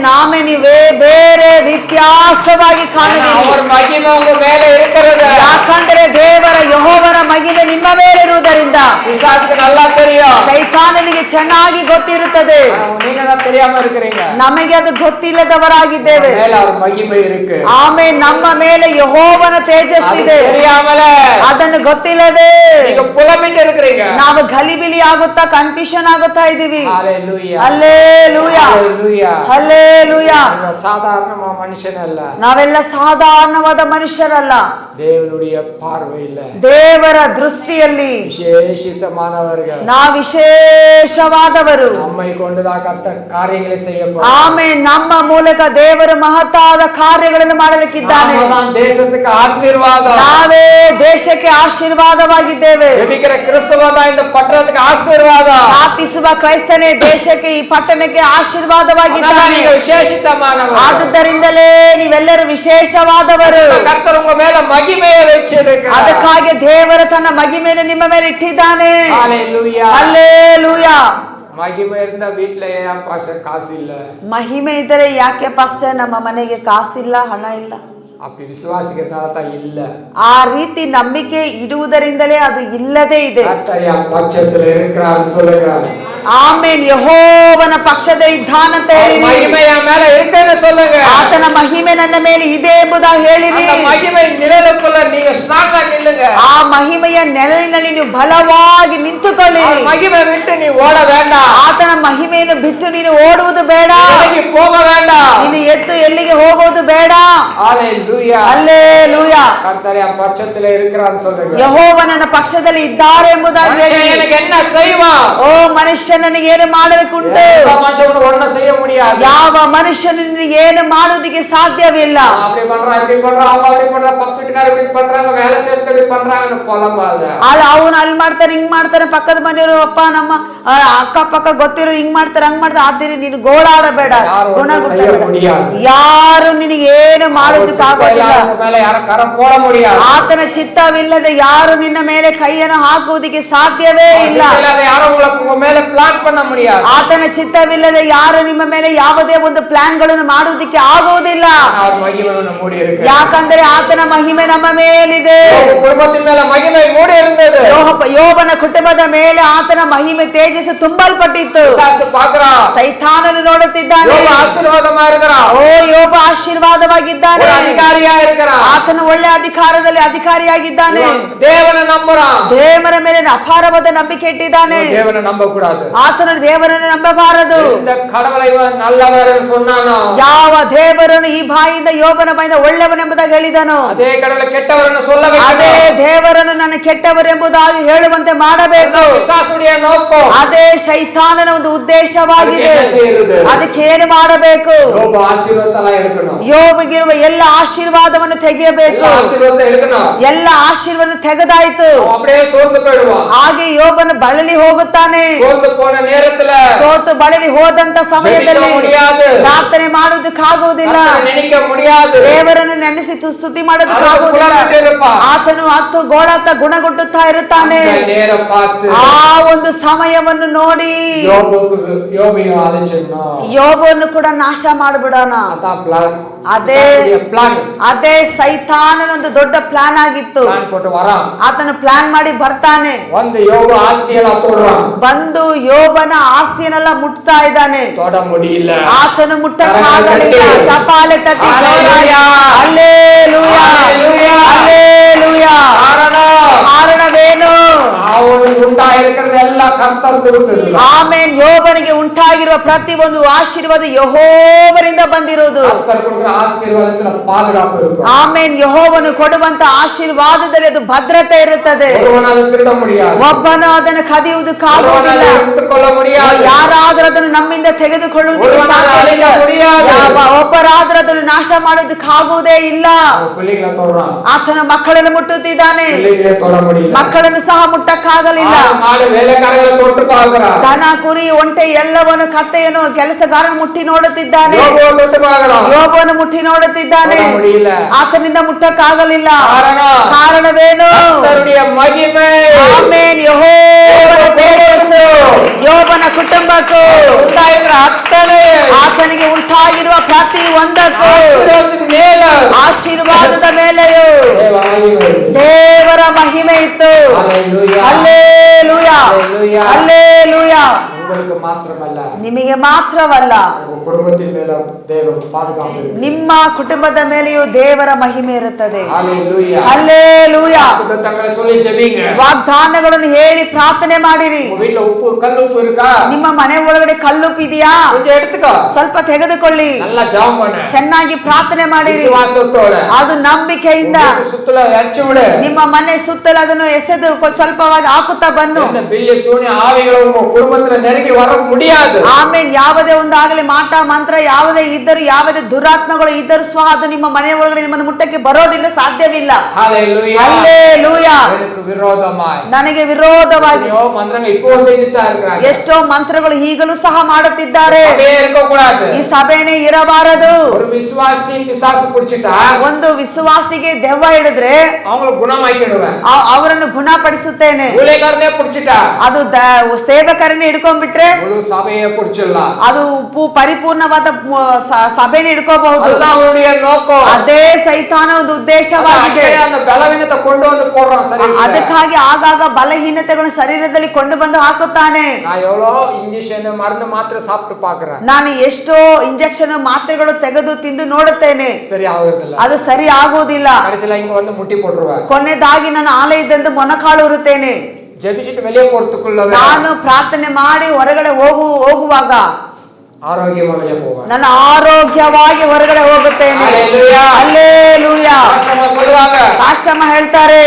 ನಾಮೆ ನೀವೇ ಬೇರೆ ವ್ಯತ್ಯಾಸವಾಗಿ ಕಾಣುತ್ತೀರಿ. அவர் மகிமை உங்க மேல இருக்கிறது. ಯಾಕಂದ್ರೆ ದೇವರ ಯೆಹೋವನ ಮಹಿಮೆ ನಿಮ್ಮ ಮೇಲೆ ಇರುವುದರಿಂದ பிசாசுக்கு நல்லா தெரியும். ಸೈತಾನನಿಗೆ ಚೆನ್ನಾಗಿ ಗೊತ್ತಿರುತ್ತದೆ. நீங்க தான் தெரியாம இருக்கிறீங்க. ನಮಗೆ ಅದು ಗೊತ್ತಿಲ್ಲದವರಾಗಿದ್ದೇವೆ. மேல அவர் மகிமை இருக்கு. ಆಮೇಲೆ ನಮ್ಮ ಮೇಲೆ ಯೆಹೋವನ ತೇಜಸ್ಸಿದೆ. தெரியாமல ಅದನ್ನು ಗೊತ್ತಿಲ್ಲದೆ நீங்க புலம்பிட்டு இருக்கிறீங்க. ನಾವು ಗಲಿಬಿಲಿ ಆಗುತ್ತಾ ಕನ್ಫ್ಯೂಷನ್ ಆಗುತ್ತಾ ಇದೀವಿ. ஹalleluya ಹಲ್ಲೆಲೂಯಾ ஹalleluya ಹಲ್ಲೆಲೂಯಾ. சாதாரண மனுஷன் அல்ல. ನಾವೆಲ್ಲ ಸಾಧಾರಣವಾದ ಮನುಷ್ಯರಲ್ಲ. தேவனுடைய பார்வையில் ದೇವರ ದೃಷ್ಟಿಯಲ್ಲಿ விசேஷித்தமானவர்கள். ನಾವು ವಿಶೇಷವಾದವರು. நம்மை கொண்டுதான் கர்த்தர் காரியங்களை செய்ய ಆಮೇಲೆ ನಮ್ಮ ಮೂಲಕ ದೇವರು ಮಹತ್ತಾದ ಕಾರ್ಯಗಳನ್ನು ಮಾಡಲಿಕ್ಕಿದ್ದಾನೆ. தேசத்துக்கு ஆசீர்வாதம். ನಾವೇ ದೇಶಕ್ಕೆ ಆಶೀರ್ವಾದವಾಗಿದ್ದೇವೆ. ஜெபிக்கிற கிறிஸ்தவ தான் இந்த பட்டணத்துக்கு ஆசீர்வாதம். ಪ್ರಾರ್ಥಿಸುವ ಕ್ರೈಸ್ತನೇ ದೇಶಕ್ಕೆ ಈ ಪಟ್ಟಣಕ್ಕೆ ಆಶೀರ್ವಾದವಾಗಿದ್ದಾನೆ. விசேஷித்தமானவர். ಆದುದರಿಂದಲೇ ನೀವೆಲ್ಲರೂ ವಿಶೇಷವಾದವರು. கர்த்தர் உங்க மேல மகிமையை வச்சிருக்கிறார். ಅದಕ್ಕಾಗಿ ದೇವರು ತನ್ನ ಮಹಿಮೆಯನ್ನು ನಿಮ್ಮ ಮೇಲೆ ಇಟ್ಟಿದ್ದಾನೆ. ஹalleluya ಹಲ್ಲೆಲೂಯಾ. மகிமை இருந்தா வீட்ல ஏன் பாஸ்டர் காசு இல்ல? ಮಹಿಮೆ ಇದ್ದರೆ ಯಾಕೆ ಪಾಸ್ಟರ್ ನಮ್ಮ ಮನೆಗೆ ಕಾಸಿಲ್ಲ, ಹಣ ಇಲ್ಲ? அப்படி விசுவாசிக்கிறதுனால தான் இல்ல. ಆ ರೀತಿ ನಂಬಿಕೆ ಇಡುವುದರಿಂದಲೇ ಅದು ಇಲ್ಲದೇ ಇದೆ. கர்த்தர் என் பட்சத்துல இருக்கிறார் சொல்லுங்க. ಆಮೇನ್. ಯೆಹೋವನ ಪಕ್ಷದ ಇದ್ದಾನಂತ ಹೇಳಿರಿ. மகிமை என் மேல இருக்குன்னு சொல்லுங்க. ಆತನ ಮಹಿಮೆ ನನ್ನ ಮೇಲೆ ಇದೆ ಎಂಬುದಾಗಿ ಹೇಳಿರಿ. அந்த மகிமை நிழலுக்குள்ள நீங்க ஸ்ட்ராங்கா நில்லுங்க. ಆ ಮಹಿಮೆಯ ನೆರಳಿನಲ್ಲಿ ನೀವು ಬಲವಾಗಿ ನಿಂತುಕೊಳ್ಳಿರಿ. மகிமை விட்டு நீ ஓட வேண்டாம். ಆತನ ಮಹಿಮೆಯನ್ನು ಬಿಟ್ಟು ನೀನು ಓಡುವುದು ಬೇಡ. எಲ್ಲಿಗೆ போக வேண்டாம். ನೀನು ಎದ್ದು ಎಲ್ಲಿಗೆ ಹೋಗೋದು ಬೇಡ. ஹalleluya ಹಲ್ಲೆಲೂಯಾ. கர்த்தர் என் பட்சத்துல இருக்கிறான்னு சொல்லுங்க. ಯೆಹೋವನ ಪಕ್ಷದಲ್ಲಿ ಇದ್ದಾರೆ ಎಂಬುದಾಗಿ மனுஷன் ಹೇಳಿರಿ. எனக்கு என்ன செய்வான்? ಓ ಮನುಷ್ಯ ನನಗೆ ಏನು ಮಾಡಲಿಕ್ಕುಂಟು? மனுஷனுக்கு ஒண்ணும் செய்ய முடியாது. ಯಾವ ಮನುಷ್ಯನಿಗೆ ಏನು ಮಾಡುವುದಕ್ಕೆ ಸಾಧ್ಯವಿಲ್ಲ. அப்படி பண்றான் இப்படி பண்றான் அவங்க அப்படி பண்றான் பக்கத்து வீட்டுக்காரர் இப்படி பண்றாங்க வேலை சேர்த்து இப்படி பண்றாங்கன்னு புலம்பாத. ಅವನು ಅಲ್ಲಿ ಮಾಡ್ತಾರೆ ಹಿಂಗ್ ಮಾಡ್ತಾರೆ, ಪಕ್ಕದ ಮನೆಯವರು ಅಪ್ಪ ನಮ್ಮ ಅಕ್ಕ ಪಕ್ಕ ಗೊತ್ತಿರೋ ಹಿಂಗ್ ಮಾಡ್ತಾರೆ ಹಂಗ್ ಮಾಡ್ತಾರೆ. ಆದ್ರೆ ನೀನು ಗೋಳಾಡಬೇಡ, ಯಾರು ನಿನಗೆ ಏನು ಮಾಡೋದಕ್ಕಾಗೋದಿಲ್ಲ. ಆತನ ಚಿತ್ತವಿಲ್ಲದೆ ಯಾರು ನಿನ್ನ ಮೇಲೆ ಕೈಯನ್ನು ಹಾಕುವುದಕ್ಕೆ ಸಾಧ್ಯವೇ ಇಲ್ಲ. ಆತನ ಚಿತ್ತವಿಲ್ಲದೆ ಯಾರು ನಿಮ್ಮ ಮೇಲೆ ಯಾವುದೇ ಒಂದು ಪ್ಲಾನ್ ಗಳನ್ನು ಮಾಡುವುದಕ್ಕೆ ಆಗುವುದಿಲ್ಲ. ಯಾಕಂದ್ರೆ ಆತನ ಮಹಿಮೆ ನಮ್ಮ ಮೇಲಿದೆ. ಯೋಬನ ಕುಟುಂಬದ ಮೇಲೆ ಆತನ ಮಹಿಮೆ ತೇಜಸ್ಸು ತುಂಬಲ್ಪಟ್ಟಿತ್ತು. ಸೈತಾನನು ನೋಡುತ್ತಿದ್ದಾನೆ. ಓ ಯೋಬ ಆಶೀರ್ವಾದವಾಗಿದ್ದಾನೆ. ಆತನು ಒಳ್ಳೆ ಅಧಿಕಾರದಲ್ಲಿ ಅಧಿಕಾರಿಯಾಗಿದ್ದಾನೆ. ದೇವರ ಮೇಲೆ ಅಪಾರವಾದ ನಂಬಿಕೆ ಇಟ್ಟಿದ್ದಾನೆ. ಆತನು ದೇವರನ್ನು ನಂಬಬಾರದು. ಯಾವ ದೇವರನ್ನು ಈ ಬಾಯಿಂದ ಯೋಬನ ಬಾಯಿಂದ ಒಳ್ಳೆಯವನೆಂಬುದಾಗಿ ಹೇಳಿದನು, ಅದೇ ದೇವರನ್ನು ನನ್ನ ಕೆಟ್ಟವರೆಂಬುದಾಗಿ ಹೇಳುವಂತೆ ಮಾಡಬೇಕು. ಅದೇ ಶೈತಾನನ ಒಂದು ಉದ್ದೇಶವಾಗಿದೆ. ಅದಕ್ಕೆ ಏನು ಮಾಡಬೇಕು? ಯೋಬಗಿರುವ ಎಲ್ಲ ಆಶೀರ್ವಾದವನ್ನು ತೆಗೆಯಬೇಕು. ಎಲ್ಲ ಆಶೀರ್ವಾದ ತೆಗೆದಾಯ್ತು. ಹಾಗೆ ಯೋಬನ ಬಳಲಿ ಹೋಗುತ್ತಾನೆ. ಸೋತು ಬಳಲಿ ಹೋದಂತ ಸಮಯದಲ್ಲಿ ಪ್ರಾರ್ಥನೆ ಮಾಡುವುದಕ್ಕಾಗುವುದಿಲ್ಲ. ದೇವರನ್ನು ನೆನೆಸಿ ಸ್ತುತಿ ಮಾಡೋದಕ್ಕಾಗುವುದಿಲ್ಲ. ಆತನು ಹತ್ತು ಗೋಳಾತ ಗುಣಗುಟ್ಟುತ್ತಾ ಇರುತ್ತಾನೆ. ಆ ಒಂದು ಸಮಯವನ್ನು ನೋಡಿ ಯೋಬವನ್ನು ಕೂಡ ನಾಶ ಮಾಡಿಬಿಡೋಣ. ಅದೇ ಸೈತಾನನ ಒಂದು ದೊಡ್ಡ ಪ್ಲಾನ್ ಆಗಿತ್ತು. ಆತನು ಪ್ಲಾನ್ ಮಾಡಿ ಬರ್ತಾನೆ. ಬಂದು ಯೋಬನ ಆಸ್ತಿಯನ್ನೆಲ್ಲ ಮುಟ್ತಾ ಇದ್ದಾನೆ. ಆತನು ಮುಟ್ಟಕ್ಕಾಗಲಿಲ್ಲ. ಚಪಾಲೆ ತಟ್ಟಿ ಹಲ್ಲೆಲೂಯಾ ಹಲ್ಲೆಲೂಯಾ. ಕಾರಣವೇನು? ಆಮೇನ್. ಯೋಬನಿಗೆ ಉಂಟಾಗಿರುವ ಪ್ರತಿ ಒಂದು ಆಶೀರ್ವಾದ ಯೆಹೋವರಿಂದ ಬಂದಿರುವುದು. ಆಮೇನ್. ಯೆಹೋವನು ಕೊಡುವಂತ ಆಶೀರ್ವಾದದಲ್ಲಿ ಅದು ಭದ್ರತೆ ಇರುತ್ತದೆ. ಒಬ್ಬನು ಅದನ್ನು ಕದಿಯುವುದಕ್ಕಾಗುವುದಿಲ್ಲ. ಯಾರಾದರೂ ಅದನ್ನು ನಮ್ಮಿಂದ ತೆಗೆದುಕೊಳ್ಳುವುದಕ್ಕೆ ಸಾಧ್ಯವಿಲ್ಲ. ಒಬ್ಬರಾದರೂ ಅದನ್ನು ನಾಶ ಮಾಡುವುದಕ್ಕಾಗುವುದೇ ಇಲ್ಲ. ಆತನ ಮಕ್ಕಳನ್ನು ಮುಟ್ಟುತ್ತಿದ್ದಾನೆ. ಮಕ್ಕಳನ್ನು ಸಹ ಮುಟ್ಟಕ್ಕಾಗಲಿಲ್ಲ. ದನ ಕುರಿ ಒಂಟೆ ಎಲ್ಲವನ್ನು ಕತ್ತೆಯನ್ನು ಕೆಲಸಗಾರನು ಮುಟ್ಟಿ ನೋಡುತ್ತಿದ್ದಾನೆ. ಯೋಬವನ್ನು ಮುಟ್ಟಿ ನೋಡುತ್ತಿದ್ದಾನೆ. ಆತನಿಂದ ಮುಟ್ಟಕ್ಕಾಗಲಿಲ್ಲ. ಕಾರಣವೇನು? ಆಮೇನ್. ಯೆಹೋವನ ಆತನಿಗೆ ಉಂಟಾಗಿರುವ ಪ್ರತಿ ಒಂದಕ್ಕೂ ಆಶೀರ್ವಾದದ ಮೇಲೆ ಆಶೀರ್ವಾದದ ಮೇಲೆಯೂ ದೇವ ಮಹಿಮೆ ಇದೆ. ದೇವರ ಮಹಿಮೆ ಇತ್ತು. Hallelujah. Hallelujah, Hallelujah. ಹಲ್ಲೇಲೂಯಾ. உங்களுக்கு மாத்திரமல்ல ನಿಮಗೆ ಮಾತ್ರವಲ್ಲ, உங்க குடும்பத்தின் மேல தேவ பாதுகாப்பு இருக்கு. ನಿಮ್ಮ ಕುಟುಂಬದ ಮೇಲೆಯೂ ದೇವರ ಮಹಿಮೆ ಇರುತ್ತದೆ. Hallelujah. ಹಲ್ಲೇಲೂಯಾ. வாக்குத்தத்தங்களை சொல்லி ஜெபிங்க. ವಾಗ್ದಾನಗಳನ್ನು ಹೇಳಿ ಪ್ರಾರ್ಥನೆ ಮಾಡಿರಿ. உங்க வீட்ல உப்பு கல் உப்பு இருக்கா? ನಿಮ್ಮ ಮನೆ ಒಳಗಡೆ ಕಲ್ಲುಪ್ಪಿದೆಯಾ? கொஞ்சம் எடுத்துக்கோ. ಸ್ವಲ್ಪ ತೆಗೆದುಕೊಳ್ಳಿ. நல்லா ஜெபம் பண்ணு. ಚೆನ್ನಾಗಿ ಪ್ರಾರ್ಥನೆ ಮಾಡಿರಿ. ವಿಶ್ವಾಸத்தோட ಅದು ನಂಬಿಕೆಯಿಂದ ಸುತ್ತಲ ಎಚ್ಚು ಬಿಡು. ನಿಮ್ಮ ಮನೆ ಸುತ್ತಲೂ ಅದನ್ನು ಎಸೆದು ಸ್ವಲ್ಪವಾಗಿ ಹಾಕುತ್ತಾ ಬಂದು இந்த பில்லி சூனிய ஆவிகள் உங்க குடும்பத்துல நெருங்கி வர முடியாது. ಆಮೇಲೆ ಯಾವುದೇ ಒಂದಾಗಲಿ ಮಾಟ ಮಂತ್ರ ಯಾವುದೇ ಇದ್ದರೂ ಯಾವುದೇ ದುರಾತ್ಮಗಳು ಇದ್ದರೂ ಸಹ ಅದು ನಿಮ್ಮ ಮನೆ ಒಳಗಡೆ ನಿಮ್ಮನ್ನು ಮುಟ್ಟಕ್ಕೆ ಬರೋದಿಲ್ಲ, ಸಾಧ್ಯವಿಲ್ಲ. ஹalleluya. ಹಲ್ಲೇಲೂಯಾ. எனக்கு விரோதமாய் ನನಗೆ ವಿರೋಧವಾಗಿ ಮಂತ್ರಗಳು இப்போ செய்துட்டா இருக்காங்க. ಎಷ್ಟೋ ಮಂತ್ರಗಳು ಈಗಲೂ ಸಹ ಮಾಡುತ್ತಿದ್ದಾರೆ. அப்படியே இருக்க கூடாது. ಈ ಸಭೆನೇ ಇರಬಾರದು. ஒரு விசுவாசி பிசாசு பிடிச்சிட்டா ಒಂದು ವಿಶ್ವಾಸಿಗೆ ದೆವ್ವ ಹಿಡಿದ್ರೆ அவங்களை குணமாக்கிடுவேன். ಅವರನ್ನು ಗುಣಪಡಿಸುತ್ತೇನೆ. ஊழியக்காரனே பிடிச்சிட்டா ಅದು ಸೇವಕರನ್ನೇ ಹಿಡ್ಕೊಂಡ್ಬಿಟ್ರೆ முழு சபையை பிடிச்சிடலாம். ಅದು ಪರಿಪೂರ್ಣವಾದ ಸಭೆನೇ ಹಿಡ್ಕೋಬಹುದು. அதுதான் அவருடைய நோக்கம். ಅದೇ ಸೈತಾನ ಒಂದು ಉದ್ದೇಶವಾಗಿದೆ. அந்த பலவீனத்தை கொண்டு வந்து போடுறான். சரி, ಅದಕ್ಕಾಗಿ ಆಗಾಗ ಬಲಹೀನತೆಗಳನ್ನು ಶರೀರದಲ್ಲಿ ಕೊಂಡು ಬಂದು ಹಾಕುತ್ತಾನೆ. நான் எவ்வளவு ಇಂಜೆಕ್ಷನ್ ಮருந்து ಮಾತ್ರ ಸಾப்பிಟ್ಟು ಪಾக்குறேன். ನಾನು ಎಷ್ಟೋ ಇಂಜೆಕ್ಷನ್ ಮಾತ್ರೆಗಳು ತೆಗೆದು ತಿಂದು ನೋಡುತ್ತೇನೆ, ಸರಿ ಆಗುದಿಲ್ಲ. ಅದು ಸರಿ ಆಗುವುದಿಲ್ಲ. கடைசில இங்க வந்து முட்டி போட்டுருவேன். ಕೊನೆದಾಗಿ ನಾನು ಆಲಯದಿಂದ ಮೊನಕಾಲು ಉರುತ್ತೇನೆ. ஜெபிச்சிட்டு வெளியே போறதுக்குள்ள ನಾನು ಪ್ರಾರ್ಥನೆ ಮಾಡಿ ಹೊರಗಡೆ ಹೋಗುವಾಗ ಆರೋಗ್ಯವಾಗಿ வெளியே போவேன். ನಾನು ಆರೋಗ್ಯವಾಗಿ ಹೊರಗಡೆ ಹೋಗುತ್ತೇನೆ. ಹಲ್ಲೆಲೂಯಾ. ಹಲ್ಲೆಲೂಯಾ. ಆಶ್ರಮ ಹೇಳ್ತಾರೆ,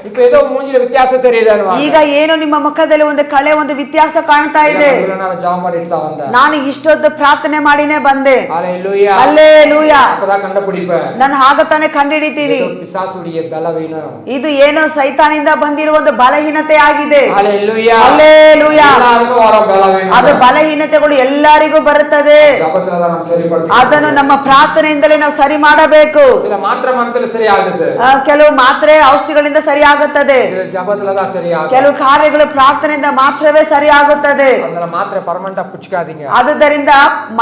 இப்ப ஏதோ மூஞ்சில வித்தியாசம் தெரியுதானு. ಈಗ ಏನು ನಿಮ್ಮ ಮುಖದಲ್ಲಿ ಒಂದು ಕಳೆ ಒಂದು ವ್ಯತ್ಯಾಸ ಕಾಣ್ತಾ ಇದೆ. ನಾನು ಜಾಬ್ ಮಾಡಿರ್ತಾ ಬಂದೆ. ನಾನು ಇಷ್ಟೊಂದು ಪ್ರಾರ್ಥನೆ ಮಾಡಿನೇ ಬಂದೆ. ಹಲ್ಲೆಲೂಯಾ. ಹಲ್ಲೆಲೂಯಾ. அப்பதான் கண்டுபிடிப்பேன். ನಾನು ಹಾಗತಾನೆ ಕಂಡುಹಿಡಿತೀನಿ, பிசாசுடைய பலவீனம், ಇದು ಏನೋ ಸೈತಾನಿಂದ ಬಂದಿರುವ ಒಂದು ಬಲಹೀನತೆ ಆಗಿದೆ. ಹಲ್ಲೆಲೂಯಾ. ಹಲ್ಲೆಲೂಯಾ. ಎಲ್ಲರಿಗೂ ಅವರ ಬಲವೀನ, ಅದು ಬಲಹೀನತೆಗಳು ಎಲ್ಲರಿಗೂ ಬರುತ್ತದೆ. ಜಪத்துல ನಾವು ಸರಿಪಡಿಸ್ತೀವಿ. ಅದನ್ನು ನಮ್ಮ ಪ್ರಾರ್ಥನೆಯಿಂದಲೇ ನಾವು ಸರಿ ಮಾಡಬೇಕು. சில மாத்திரை ಮಂತ್ರದಲ್ಲಿ ಸರಿ ಆಗುತ್ತೆ, ಕೆಲವು ಮಾತ್ರೆ ಔಷಧಿಗಳಿಂದ ಸರಿ ಆಗುತ್ತದೆ, சில ஜபத்துல தான் சரி ஆகும். ಕೆಲವು ಕಾರ್ಯಗಳು ಪ್ರಾರ್ಥನೆಯಿಂದ ಮಾತ್ರವೇ ಸರಿ ಆಗುತ್ತದೆ. ಅದನ್ನ ಮಾತ್ರೆ ಪರ್ಮನೆಂಟ್ ಆಗಿ ಪುಚ್ಕಾದೀங்க. ಆದ್ದರಿಂದ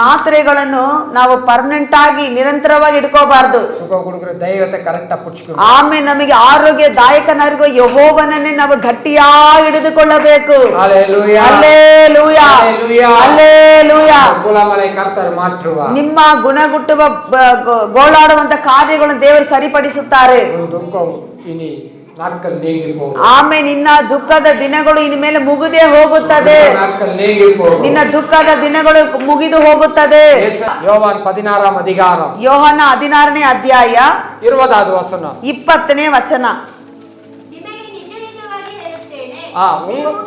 ಮಾತ್ರೆಗಳನ್ನು ನಾವು ಪರ್ಮನೆಂಟ್ ಆಗಿ ನಿರಂತರವಾಗಿ ಇಟ್ಕೋಬಾರ್ದು. ಸುಖ ಕೊಡುಗರೆ ದೈವತೆ ಕರೆಕ್ಟ್ ಆಗಿ ಪುಚ್ಕೊ. ಆಮೇಲೆ ನಮಗೆ ಆರೋಗ್ಯದಾಯಕನಾಗಿರುವ ಯೆಹೋವನನ್ನೇ ನಾವು ಗಟ್ಟಿಯಾಗಿ ಹಿಡಿದುಕೊಳ್ಳಬೇಕು. ಹಲ್ಲೆಲೂಯಾ. ಹಲ್ಲೆಲೂಯಾ. ಹಲ್ಲೆಲೂಯಾ. ಹಲ್ಲೆಲೂಯಾ. ಕುಲಮಲೆ ಕರ್ತರು ಮಾತೃವ ನಿಮ್ಮ ಗುಣಗುಟ್ಟುವ ಗೋಳಾಡುವಂತ ಕಾರ್ಯಗಳನ್ನು ದೇವರು ಸರಿಪಡಿಸುತ್ತಾರೆ. ದುಃಖ ಇನಿ ನಾಟ್ಕಲ್ ನೀಗಿ ಹೋಗು. ಆಮೇಲೆ ನಿನ್ನ ದುಃಖದ ದಿನಗಳು ಇನ್ಮೇಲೆ ಮುಗಿದೇ ಹೋಗುತ್ತದೆ. ನಾಟ್ಕಲ್ ನೀಗಿ ಹೋಗು. ನಿನ್ನ ದುಃಖದ ದಿನಗಳು ಮುಗಿದು ಹೋಗುತ್ತದೆ. ಯೋಹಾನ್ 16ನೇ ಅಧಿಕಾರ, ಯೋಹಾನ 16ನೇ ಅಧ್ಯಾಯ 20ನೇ ವಚನ, 20ನೇ ವಚನ.